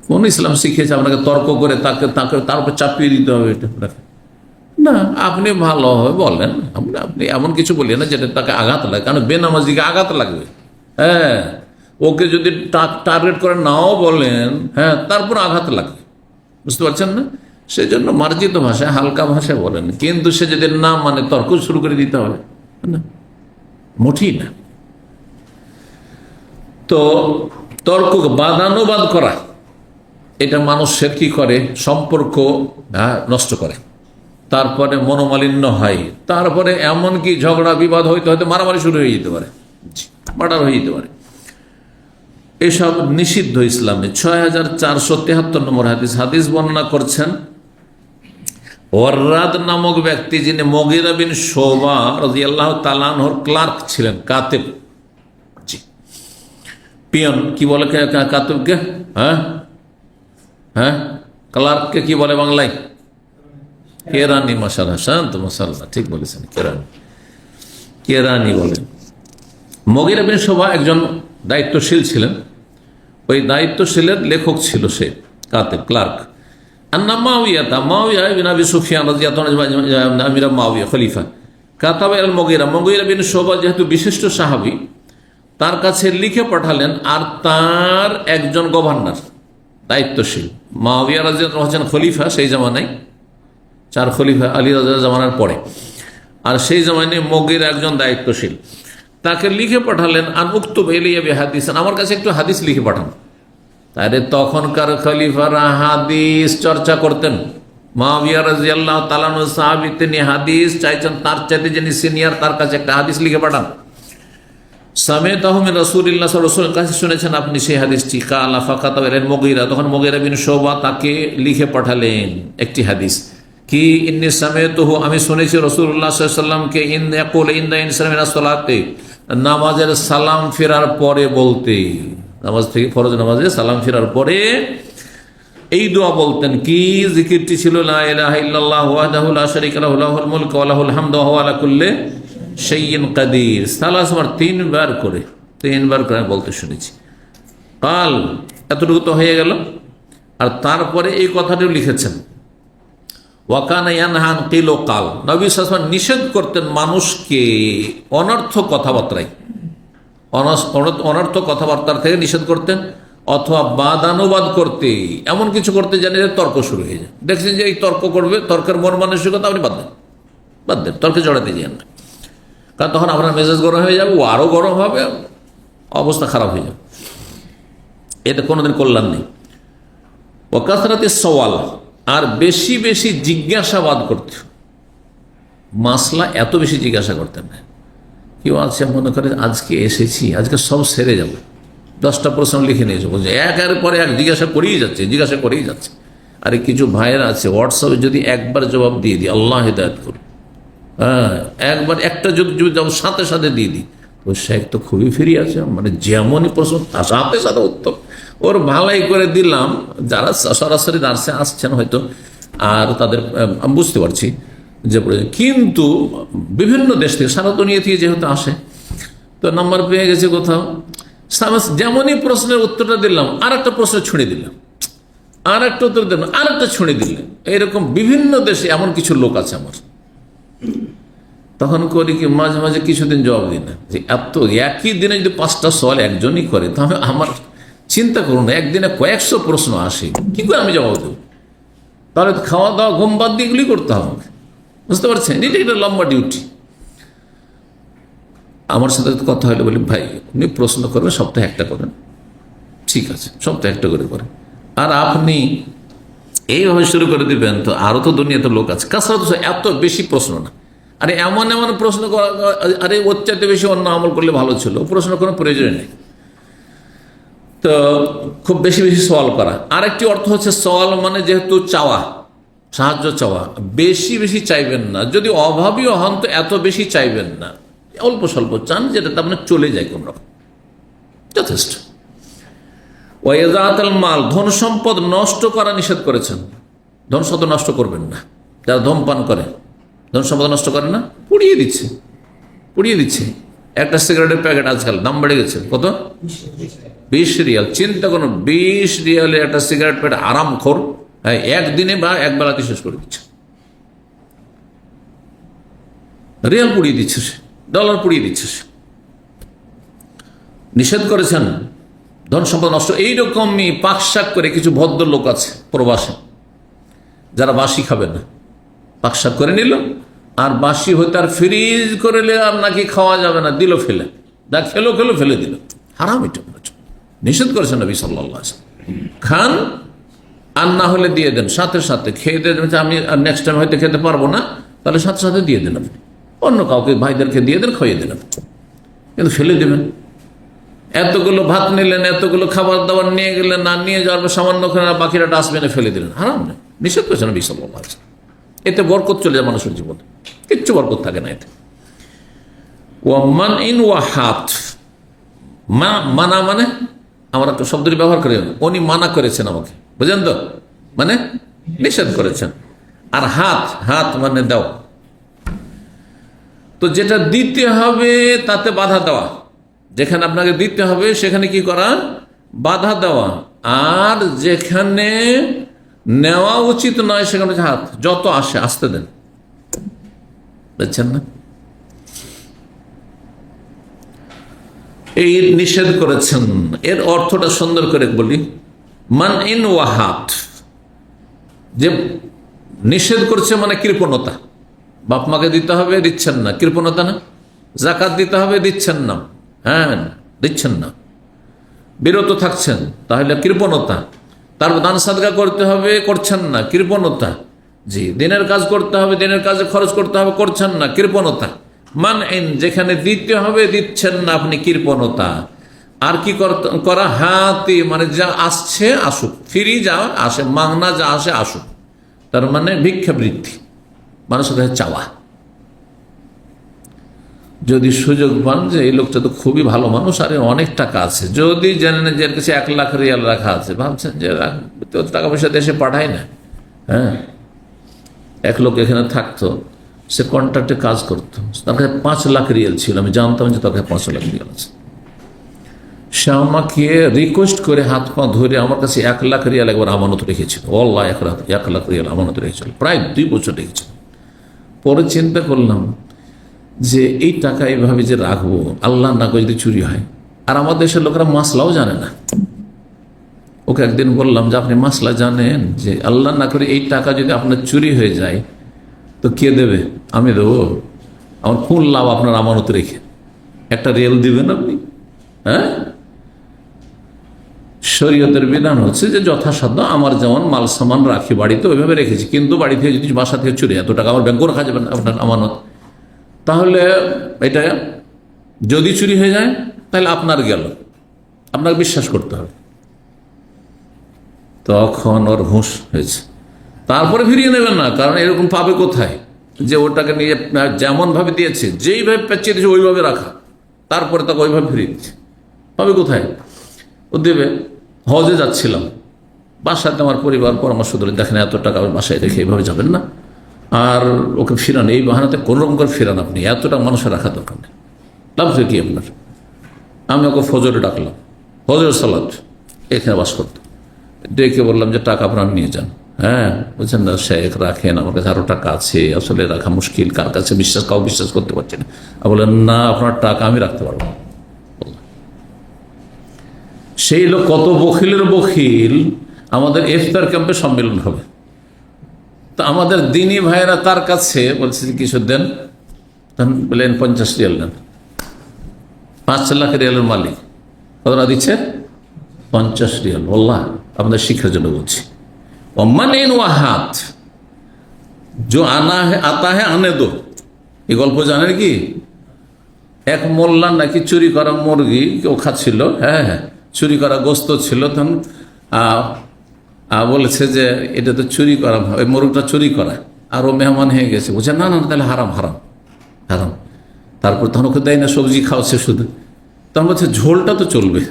কোন ইসলাম শিখিয়েছে আপনাকে তর্ক করে তাকে তার উপর চাপিয়ে দিতে হবে? এটা না, আপনি ভালোভাবে বলেন, আপনি এমন কিছু বললেন না যেটা তাকে আঘাত লাগে, কারণ বেনামাজিকে আঘাত লাগবে। হ্যাঁ, ওকে যদি টার্গেট করে নাও বলেন, হ্যাঁ, তারপর আঘাত লাগবে, বুঝতে পারছেন না? সেই জন্য মার্জিত ভাষায়, হালকা ভাষায় বলেন, কিন্তু সে যদি না মানে তর্ক শুরু করে দিতে হবে না, মোটেই না। তো তর্ক, বাদানুবাদ করা, এটা মানুষের কি করে? সম্পর্ক নষ্ট করে, তারপরে মনোমালিন্য হয়, তারপরে এমনকি ঝগড়া বিবাদ হইতে হয়তো মারামারি শুরু হয়ে যেতে পারে, মার্ডার হয়ে যেতে পারে। এসব নিষিদ্ধ ইসলামে। 6473 নম্বর হাদিস। হাদিস বর্ণনা করছেন ওয়াররাদ নামক ব্যক্তি, যিনি মুগীরা বিন শুবা রাদিয়াল্লাহু তাআলা আনহুর ক্লার্ক ছিলেন, কাতিব। জি, পিয়ন কি বলে কাতিবকে? হ্যাঁ হ্যাঁ, ক্লার্ককে কি বলে বাংলায়? কেরানি। মাশাআল্লাহ, শান্ত, মাশাআল্লাহ, ঠিক বলেছেন, কেরানি। কেরানি বলেন। মুগীরা বিন শুবা একজন দায়িত্বশীল ছিলেন, ওই দায়িত্বশীলের লেখক ছিল সে, কাতিব, ক্লার্ক। আন্না মুআবিয়া বিন আবি সুফিয়ান রাদিয়াল্লাহু আনহু, আমিরা মুআবিয়া খলিফা, কাতাবা আল মুগীরা, মুগীরা বিন শুবা যেহেতু বিশিষ্ট সাহাবী, তার কাছে লিখে পাঠালেন। আর তার একজন গভর্নর, দায়িত্বশীল, মুআবিয়া রাদিয়াল্লাহু আনহু হচ্ছেন খলিফা সেই জামানায়, 4 খলিফা আলী রাদিয়াল্লাহু জামানার পরে। আর সেই জামানায় মুগীরা একজন দায়িত্বশীল, তাকে লিখে পাঠালেন, আন উক্তুব ইলাইয়া বিহাদিসান, আমার কাছে একটু হাদিস লিখে পাঠান। তাহলে তখনকার খলিফারা হাদিস চর্চা করতেন। মুআবিয়া রাদিয়াল্লাহু তাআলা আনহু সাহাবী, তিনি হাদিস চাইছেন, তার চাইতে যিনি সিনিয়র তার কাছে একটা হাদিস লিখে পাঠান। সামিআহু মিন রাসূলিল্লাহ, রাসূলের কাছে শুনেছেন আপনি সেই হাদিসটি। কালা ফাকাতাবা ইলাল মুগীরা, তখন মুগীরা বিন শুবা তাকে লিখে পাঠালেন একটি হাদিস। কি? ইন্নী সামিআতুহু, আমি শুনেছি রাসূলুল্লাহ সাল্লাল্লাহু আলাইহি ওয়াসাল্লামকে ইয়াকুল ইনদা ইনসালামি মিনাস সালাতে, নামাজের সালাম ফেরার পরে বলতে, নামাজ থেকে, ফরজ নামাজে সালাম ফেরার পরে এই দোয়া বলতেন। কি জিকিরটি ছিল? লা ইলাহা ইল্লাল্লাহ ওয়াহদাহু লা শারীকা লাহু লাহুল মুলকু ওয়া লাহুল হামদু ওয়া হুয়া আলা কুল্লি শাইইন কাদির। সালাসবার 3 বার করে বলতে শুনেছি। কাল, এতটুকু তো হয়ে গেল। আর তারপরে এই কথাটিও লিখেছেন, ওয়াকানা ইয়ানহা আন কিল ওয়া কাল, নবী সাল্লাল্লাহু আলাইহি ওয়াসাল্লাম নিষেধ করতেন মানুষকে অনর্থক কথাবার্তায়, অনর্থক কথাবার্তার থেকে নিষেধ করতেন, অথবা বাদানুবাদ করতে, এমন কিছু করতে জানি যে তর্ক শুরু হয়ে যায়। দেখছেন যে এই তর্ক করবে, তর্কের মন মানসিকতা আপনি বাদ দেন, তর্কে জড়াতে যান না, কারণ তখন আপনার মেজাজ গরম হয়ে যাবে, ও আরো গরম হবে, অবস্থা খারাপ হয়ে যাবে। এটা কোনোদিন কল্যাণ নেই। ও কাসরাতিস সওয়াল, আর বেশি বেশি জিজ্ঞাসাবাদ করতে, মাসলা এত বেশি জিজ্ঞাসা করতেন না। কেউ আছে মনে করে আজকে এসেছি, আজকে সব সেরে যাবে, 10টা প্রশ্ন লিখে নিয়েছে, বলছে একের পরে এক জিজ্ঞাসা করেই যাচ্ছে। আরে কিছু ভাইয়েরা আছে হোয়াটসঅ্যাপে যদি একবার জবাব দিয়ে দিই, আল্লাহ হিদায়াত করুন, হ্যাঁ, একবার একটা যদি সাথে সাথে দিয়ে দিই, তো শেখ তো খুবই ফ্রি আছে, মানে যেমনই প্রশ্ন তার সাথে সাথে উত্তর। ওর ভালাই করে দিলাম, যারা সরাসরি দার্সে আসছেন হয়তো, আর তাদের আমি বুঝতে পারছি যে, কিন্তু বিভিন্ন দেশ থেকে, সারা দুনিয়া থেকে যেহেতু আসে, তো নাম্বার পেয়ে গেছে কোথাও। যেমনই প্রশ্নের উত্তরটা দিলাম আর একটা প্রশ্ন ছুঁড়ে দিলাম, আর একটা উত্তর দিলাম আর একটা ছুঁড়ে দিলাম। এইরকম বিভিন্ন দেশে এমন কিছু লোক আছে আমার। তখন করি কি, মাঝে মাঝে কিছুদিন জবাব দিই না, যে এত একই দিনে যদি 5টা সওয়াল একজনই করে, তাহলে আমার চিন্তা করুন একদিনে কয়েকশো প্রশ্ন আসে, কি করে আমি জবাব দেবো? তাহলে খাওয়া দাওয়া ঘুম বাদ দিয়ে এগুলি করতে হবে, বুঝতে পারছেন? এটা একটা লম্বা ডিউটি। আমার সাথে কথা হলে বলি, ভাই আপনি প্রশ্ন করবেন সপ্তাহে একটা করেন, ঠিক আছে সপ্তাহে একটা করে করেন। আর আপনি এইভাবে শুরু করে দিবেন তো আরো তো দুনিয়াতে লোক আছে, কাছাড়া তো এত বেশি প্রশ্ন না। আরে এমন এমন প্রশ্ন করা, আরে ওর চাইতে বেশি অন্য আমল করলে ভালো ছিল, প্রশ্ন কোনো প্রয়োজন নেই। তো খুব বেশি বেশি সওয়াল করা। আরেকটি অর্থ হচ্ছে সওয়াল মানে যেহেতু চাওয়া, সাহায্য চাওয়া, বেশি বেশি চাইবেন না। যদি অভাবীও হন তো এত বেশি চাইবেন না, অল্প স্বল্প চান, যেটা তার মানে চলে যায় কোন রকম, যথেষ্ট। ওয়াইযাতাল মাল, ধন সম্পদ নষ্ট করা নিষেধ করেছেন। ধন সম্পদ নষ্ট করবেন না। যারা ধূমপান করে ধন সম্পদ নষ্ট করে না, পুড়িয়ে দিচ্ছে, পুড়িয়ে দিচ্ছে। একটা সিগারেটের প্যাকেট আজকাল দাম বেড়ে গেছে কত, 20 রিয়াল। চিন্তা করুন, 20 রিয়ালে একটা সিগারেট প্যাকেট আরামখোর একদিনে বা এক বেলাতে শেষ করে দিচ্ছে। রিয়াল পুড়িয়ে দিচ্ছে সে, ডলার পুড়িয়ে দিচ্ছে সে। নিষেধ করেছেন ধন সম্পদ নষ্ট। এইরকমই পাকশাক করে কিছু ভদ্র লোক আছে প্রবাসে, যারা বাসি খাবে না, পাকশাক করে নিল, আর বাসি হইতে আর ফ্রিজ করে আর নাকি খাওয়া যাবে না, দিল ফেলে, না খেলো খেলো ফেলে দিল। হারাম, এটা নিষেধ করেছেন নবী সাল্লাল্লাহু আলাইহি ওয়াসাল্লাম। খান আর না হলে দিয়ে দেন, সাথে সাথে খেয়ে দিয়ে দেন। আমি নেক্সট টাইম হয়তো খেতে পারবো না, তাহলে সাথে সাথে দিয়ে দেন, আপনি অন্য কাউকে ভাইদেরকে দিয়ে দেন, খাইয়ে দেন, কিন্তু ফেলে দেবেন। এতগুলো ভাত নিলেন, এতগুলো খাবার দাবার নিয়ে গেলেন, না নিয়ে যাওয়ার পর সামান্য বাকিরা ডাস্টবিনে ফেলে দিলেন, হারাম না, নিষেধ করেছেন নবী সাল্লাল্লাহু আলাইহি ওয়াসাল্লাম। এতে বরকত চলে যায় মানুষের জীবনে, কিচ্ছু বরকত থাকে না এতে। ওয়ামান ইন ওয়াহাত, মানা মানে আমরা শব্দটি ব্যবহার করি, উনি মানা করেছেন আমাকে, বুঝলেন তো, মানে নিষেধ করেছেন। আর হাত, হাত মানে দাও, তো যেটা দিতে হবে তাতে বাধা দেওয়া, যেখানে আপনাকে দিতে হবে সেখানে কি করা, বাধা দেওয়া। আর যেখানে নেওয়া উচিত নয় সেখানে হাত, যত আসে আসতে দেন, বুঝছেন না? এই নিষেধ করেছেন। এর অর্থটা সুন্দর করে বলি, মান ইন ওয়াহাত, যে নিষেধ করছে মানে কৃপণতা। বাপ মাকে দিতে হবে, দিচ্ছেন না, কৃপণতা না? যাকাত দিতে হবে, দিচ্ছেন না, হ্যাঁ দিচ্ছেন না, বিরত থাকছেন, তাহলে কৃপণতা। তারপর দান সাদকা করতে হবে, করছেন না, কৃপণতা। জি, দিনের কাজ করতে হবে, দিনের কাজে খরচ করতে হবে, করছেন না, কৃপণতা। মান ইন, যেখানে দিতে হবে দিচ্ছেন না, আপনি কৃপণতা। আর কি করা, হাতি মানে যা আসছে আসুক, ফিরি যা আসে, মাংনা যা আসে আসুক, তার মানে ভিক্ষাবৃত্তি, মানুষের কাছে চাওয়া। যদি সুযোগ পান যে এই লোকটা তো খুবই ভালো মানুষ, আর অনেক টাকা আছে, যদি জানেন যে এর কাছে 1 লাখ রিয়াল রাখা আছে, ভাবছেন যে টাকা পয়সা দেশে পাঠায় না। হ্যাঁ, এক লোক এখানে থাকতো, সে কন্ট্রাক্টে কাজ করতো, তার কাছে 5 লাখ রিয়াল ছিল, আমি জানতাম যে তার কাছে 5 লাখ রিয়াল আছে। সে আমাকে রিকোয়েস্ট করে হাত পা ধরে আমার কাছে 1 লাখ রিয়াল একবার আমানত রেখেছিল। আল্লাহ, 1 লাখ রিয়াল আমানত রেখেছিল, প্রায় 2 বছর রেখেছিল। পরে চিন্তা করলাম যে এই টাকা এইভাবে যে রাখবো, আল্লাহ না করে যদি চুরি হয়। আর আমাদের দেশের লোকেরা মাসলাও জানে না। ওকে একদিন বললাম যে আপনি মাসলা জানেন, যে আল্লাহ না করে এই টাকা যদি আপনার চুরি হয়ে যায় তো কে দেবে? আমি দেবো। আমার কোন লাভ আপনার আমানত রেখে? 1 রিয়াল দিবেন আপনি? হ্যাঁ, শরীয়তের বিধান হচ্ছে যে যথাসাধ্য আমার যেমন মাল সামান রাখি বাড়িতে ওইভাবে রেখেছি, কিন্তু বাড়ি থেকে যদি বাসা থেকে চুরি, এত টাকা আমার ব্যাংকে রাখা যাবে না আপনার আমানত, তাহলে এটা যদি চুরি হয়ে যায় তাহলে আপনার গেল, আপনাকে বিশ্বাস করতে হবে। তখন ওর হুঁশ হয়েছে। তারপরে ফিরিয়ে নেবেন না, কারণ এরকম পাবে কোথায় যে ওটাকে নিয়ে যেমন ভাবে দিয়েছে, যেইভাবে পেঁচিয়ে দিয়েছে ওইভাবে রাখা, তারপরে তাকে ওইভাবে ফিরিয়ে দিচ্ছে, পাবে কোথায়? ও দেবে। হজে যাচ্ছিলাম, বাসাতে আমার পরিবার পরামর্শ দিলেন, দেখেন এত টাকা বাসায় রেখে এইভাবে যাবেন না, আর ওকে ফিরান, এই বাহানাতে কোন রকম করে ফিরান, আপনি এতটা মানুষের রাখা দরকার নেই, লাভ কি আপনার? আমি ওকে ফজরে ডাকলাম, ফজর সালাত এখানে বাস করতো, ডেকে বললাম যে টাকা আপনার নিয়ে যান। হ্যাঁ, বলছেন না শেখ রাখেন, আমার কাছে আরো টাকা আছে, আসলে রাখা মুশকিল, কার কাছে কাউ বিশ্বাস করতে পারছি না। বললেন না, আপনার টাকা আমি রাখতে পারবো। সেই লোক কত বখিলের বখিল। আমাদের ইফতার ক্যাম্পে সম্মেলন হবে, তো আমাদের দিনী ভাইয়েরা তার কাছে বলছে কিছু দেন, তখন বললেন 50 রিয়াল নেন। 5 লাখ রিয়ালের মালিক কতটা দিচ্ছে? 50 রিয়াল। বললাম আপনাদের শিক্ষার জন্য বলছি। ওমান ওয়াহাত जो आना है आता है आने दो, এই গল্প জানেন কি? এক মোল্লা নাকি চুরি করা মুরগি কেউ খাচ্ছিল, হ্যাঁ হ্যাঁ, চুরি করা গোস্ত ছিল, তখন বলেছে যে এটা তো চুরি করা, ওই মুরগটা চুরি করা, আর ও মেহমান হয়ে গেছে, বলছে না না তাহলে হারাম হারাম হারাম। তারপর তখন ওকে দেয় না, সবজি খাওয়াচ্ছে শুধু, তখন বলছে ঝোলটা তো চলবে।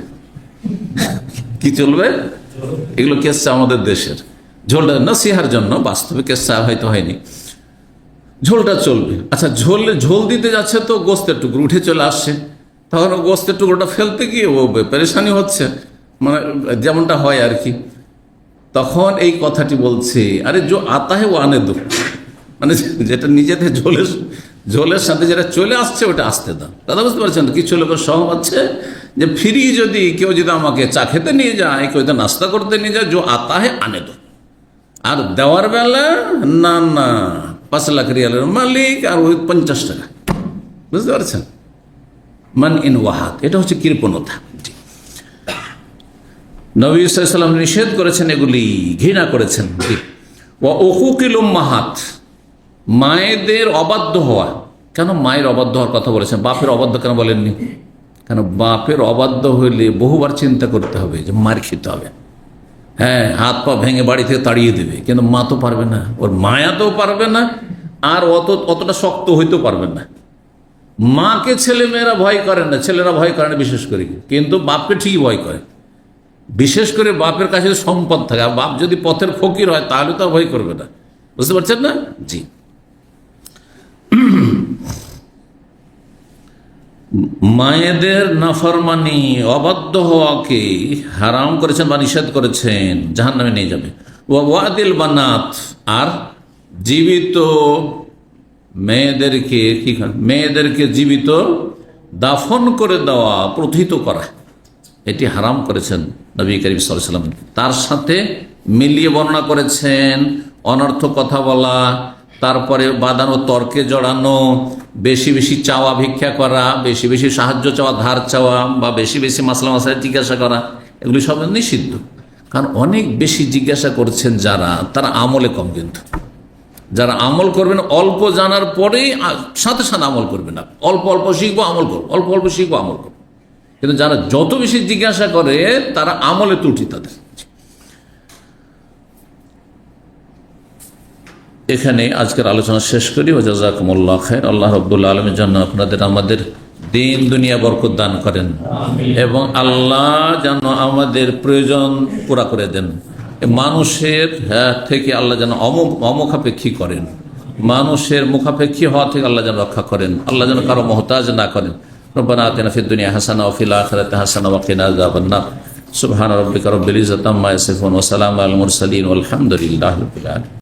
কি চলবে? এগুলো কেসটা আমাদের দেশের, ঝোলটা নসিহার জন্য, বাস্তবে কেসটা হয়তো হয়নি, ঝোলটা চলবে। আচ্ছা, ঝোল দিতে যাচ্ছে তো গোস্তের টুকরো উঠে চলে আসছে, তখন গোস্তের টুকরোটা ফেলতে গিয়ে ও পেরেশানি হচ্ছে, মানে যেমনটা হয় আর কি। তখন এই কথাটি বলছে, আরে जो आता है वो आने दो, মানে যেটা নিজেদের ঝোলের সাথে যেটা চলে আসছে ওটা আসতে দাও। দাদা বুঝতে পারছেন কিছু লোকের সব আছে যে ফ্রি যদি কেউ যদি আমাকে চা খেতে নিয়ে যায়, কেউ যদি নাস্তা করতে নিয়ে যায়, जो आता है आने दो। আর দেওয়ার বেলা না না 5 লাখ রিয়ালের মালিক আর ওই 50 টাকা। বুঝতে পারছেন? মান ইন ওয়াহাত, এটা হচ্ছে কৃপণতা। নবী সাল্লাল্লাহু আলাইহি ওয়াসাল্লাম নিষেধ করেছেন, এগুলি ঘৃণা করেছেন। ওয়া উকুকিল উম্মাহাত, মায়েদের অবাধ্য হওয়া। কেন মায়ের অবাধ্য হওয়ার কথা বলেছেন? বাপের অবাধ্য কেন বলেননি? কেন বাপের অবাধ্য হইলে বহুবার চিন্তা করতে হবে যে মার খেতে হবে। হ্যাঁ, হাত পা ভেঙে বাড়ি থেকে তাড়িয়ে দেবে, কিন্তু মা তো পারবে না, ওর মায়াতেও পারবে না, আর অতটা শক্ত হইতেও পারবে না। মাকে ছেলে মেয়েরা ভয় করে না, ছেলেরা ভয় করে না বিশেষ করে, কিন্তু বাপকে ঠিকই ভয় করে। বিশেষ করে বাপের কাছে সম্পদ থাকে, আর বাপ যদি পথের ফকির হয় তাহলে তো ভয় করবে না। বুঝতে পারছেন না? জি। মায়েদের নাফরমানি, অবাধ্য হওয়াকে হারাম করেছেন বা নিষেধ করেছেন, জাহান্নামে নিয়ে যাবে। ওয়াদিল বানাত, আর জীবিত মেয়েদেরকে জীবিত দাফন করে দেওয়া, প্রথিত করা, এটি হারাম করেছেন নবী করিম সাল্লাল্লাহু আলাইহি ওয়াসাল্লাম। তার সাথে মিলিয়ে বর্ণনা করেছেন অনর্থ কথা বলা, তারপরে বাদানো তর্কে জড়ানো, বেশি বেশি চাওয়া, ভিক্ষা করা, বেশি বেশি সাহায্য চাওয়া, ধার চাওয়া, বা বেশি বেশি মাসলা মাসালা জিজ্ঞাসা করা, এগুলি সব নিষিদ্ধ। কারণ অনেক বেশি জিজ্ঞাসা করছেন যারা, তারা আমলে কম। কিন্তু যারা আমল করবেন অল্প জানার পরেই সাথে সাথে আমল করবে না, অল্প অল্প শিখবো আমল করবো, অল্প অল্প শিখবো আমল করবো। কিন্তু যারা যত বেশি জিজ্ঞাসা করে তারা আমলে ত্রুটি তাদের। এখানে আজকের আলোচনা শেষ করি। ওয়া জাযাকুমুল্লাহু খাইর। আল্লাহ রাব্বুল আলামিন যেন আপনাদের আমাদের দিন দুনিয়া বরকত দান করেন, এবং আল্লাহ যেন আমাদের প্রয়োজন পুরা করে দেন। মানুষের থেকে আল্লাহ যেন অমুখাপেক্ষী করেন, মানুষের মুখাপেক্ষী হওয়া থেকে আল্লাহ যেন রক্ষা করেন, আল্লাহ যেন কারো মুহতাজ না করেন। রব্বানা আতিনা ফিদ দুনিয়া হাসানাহ ওয়া ফিল আখিরাতি হাসানাহ ওয়া কিনা আযাবান্নার। সুবহানা রাব্বিকা রাব্বিল ইজ্জাতি আম্মা ইয়াসিফুন ওয়া সালামুন আলাল মুরসালিন ওয়াল হামদুলিল্লাহি রাব্বিল আলামিন।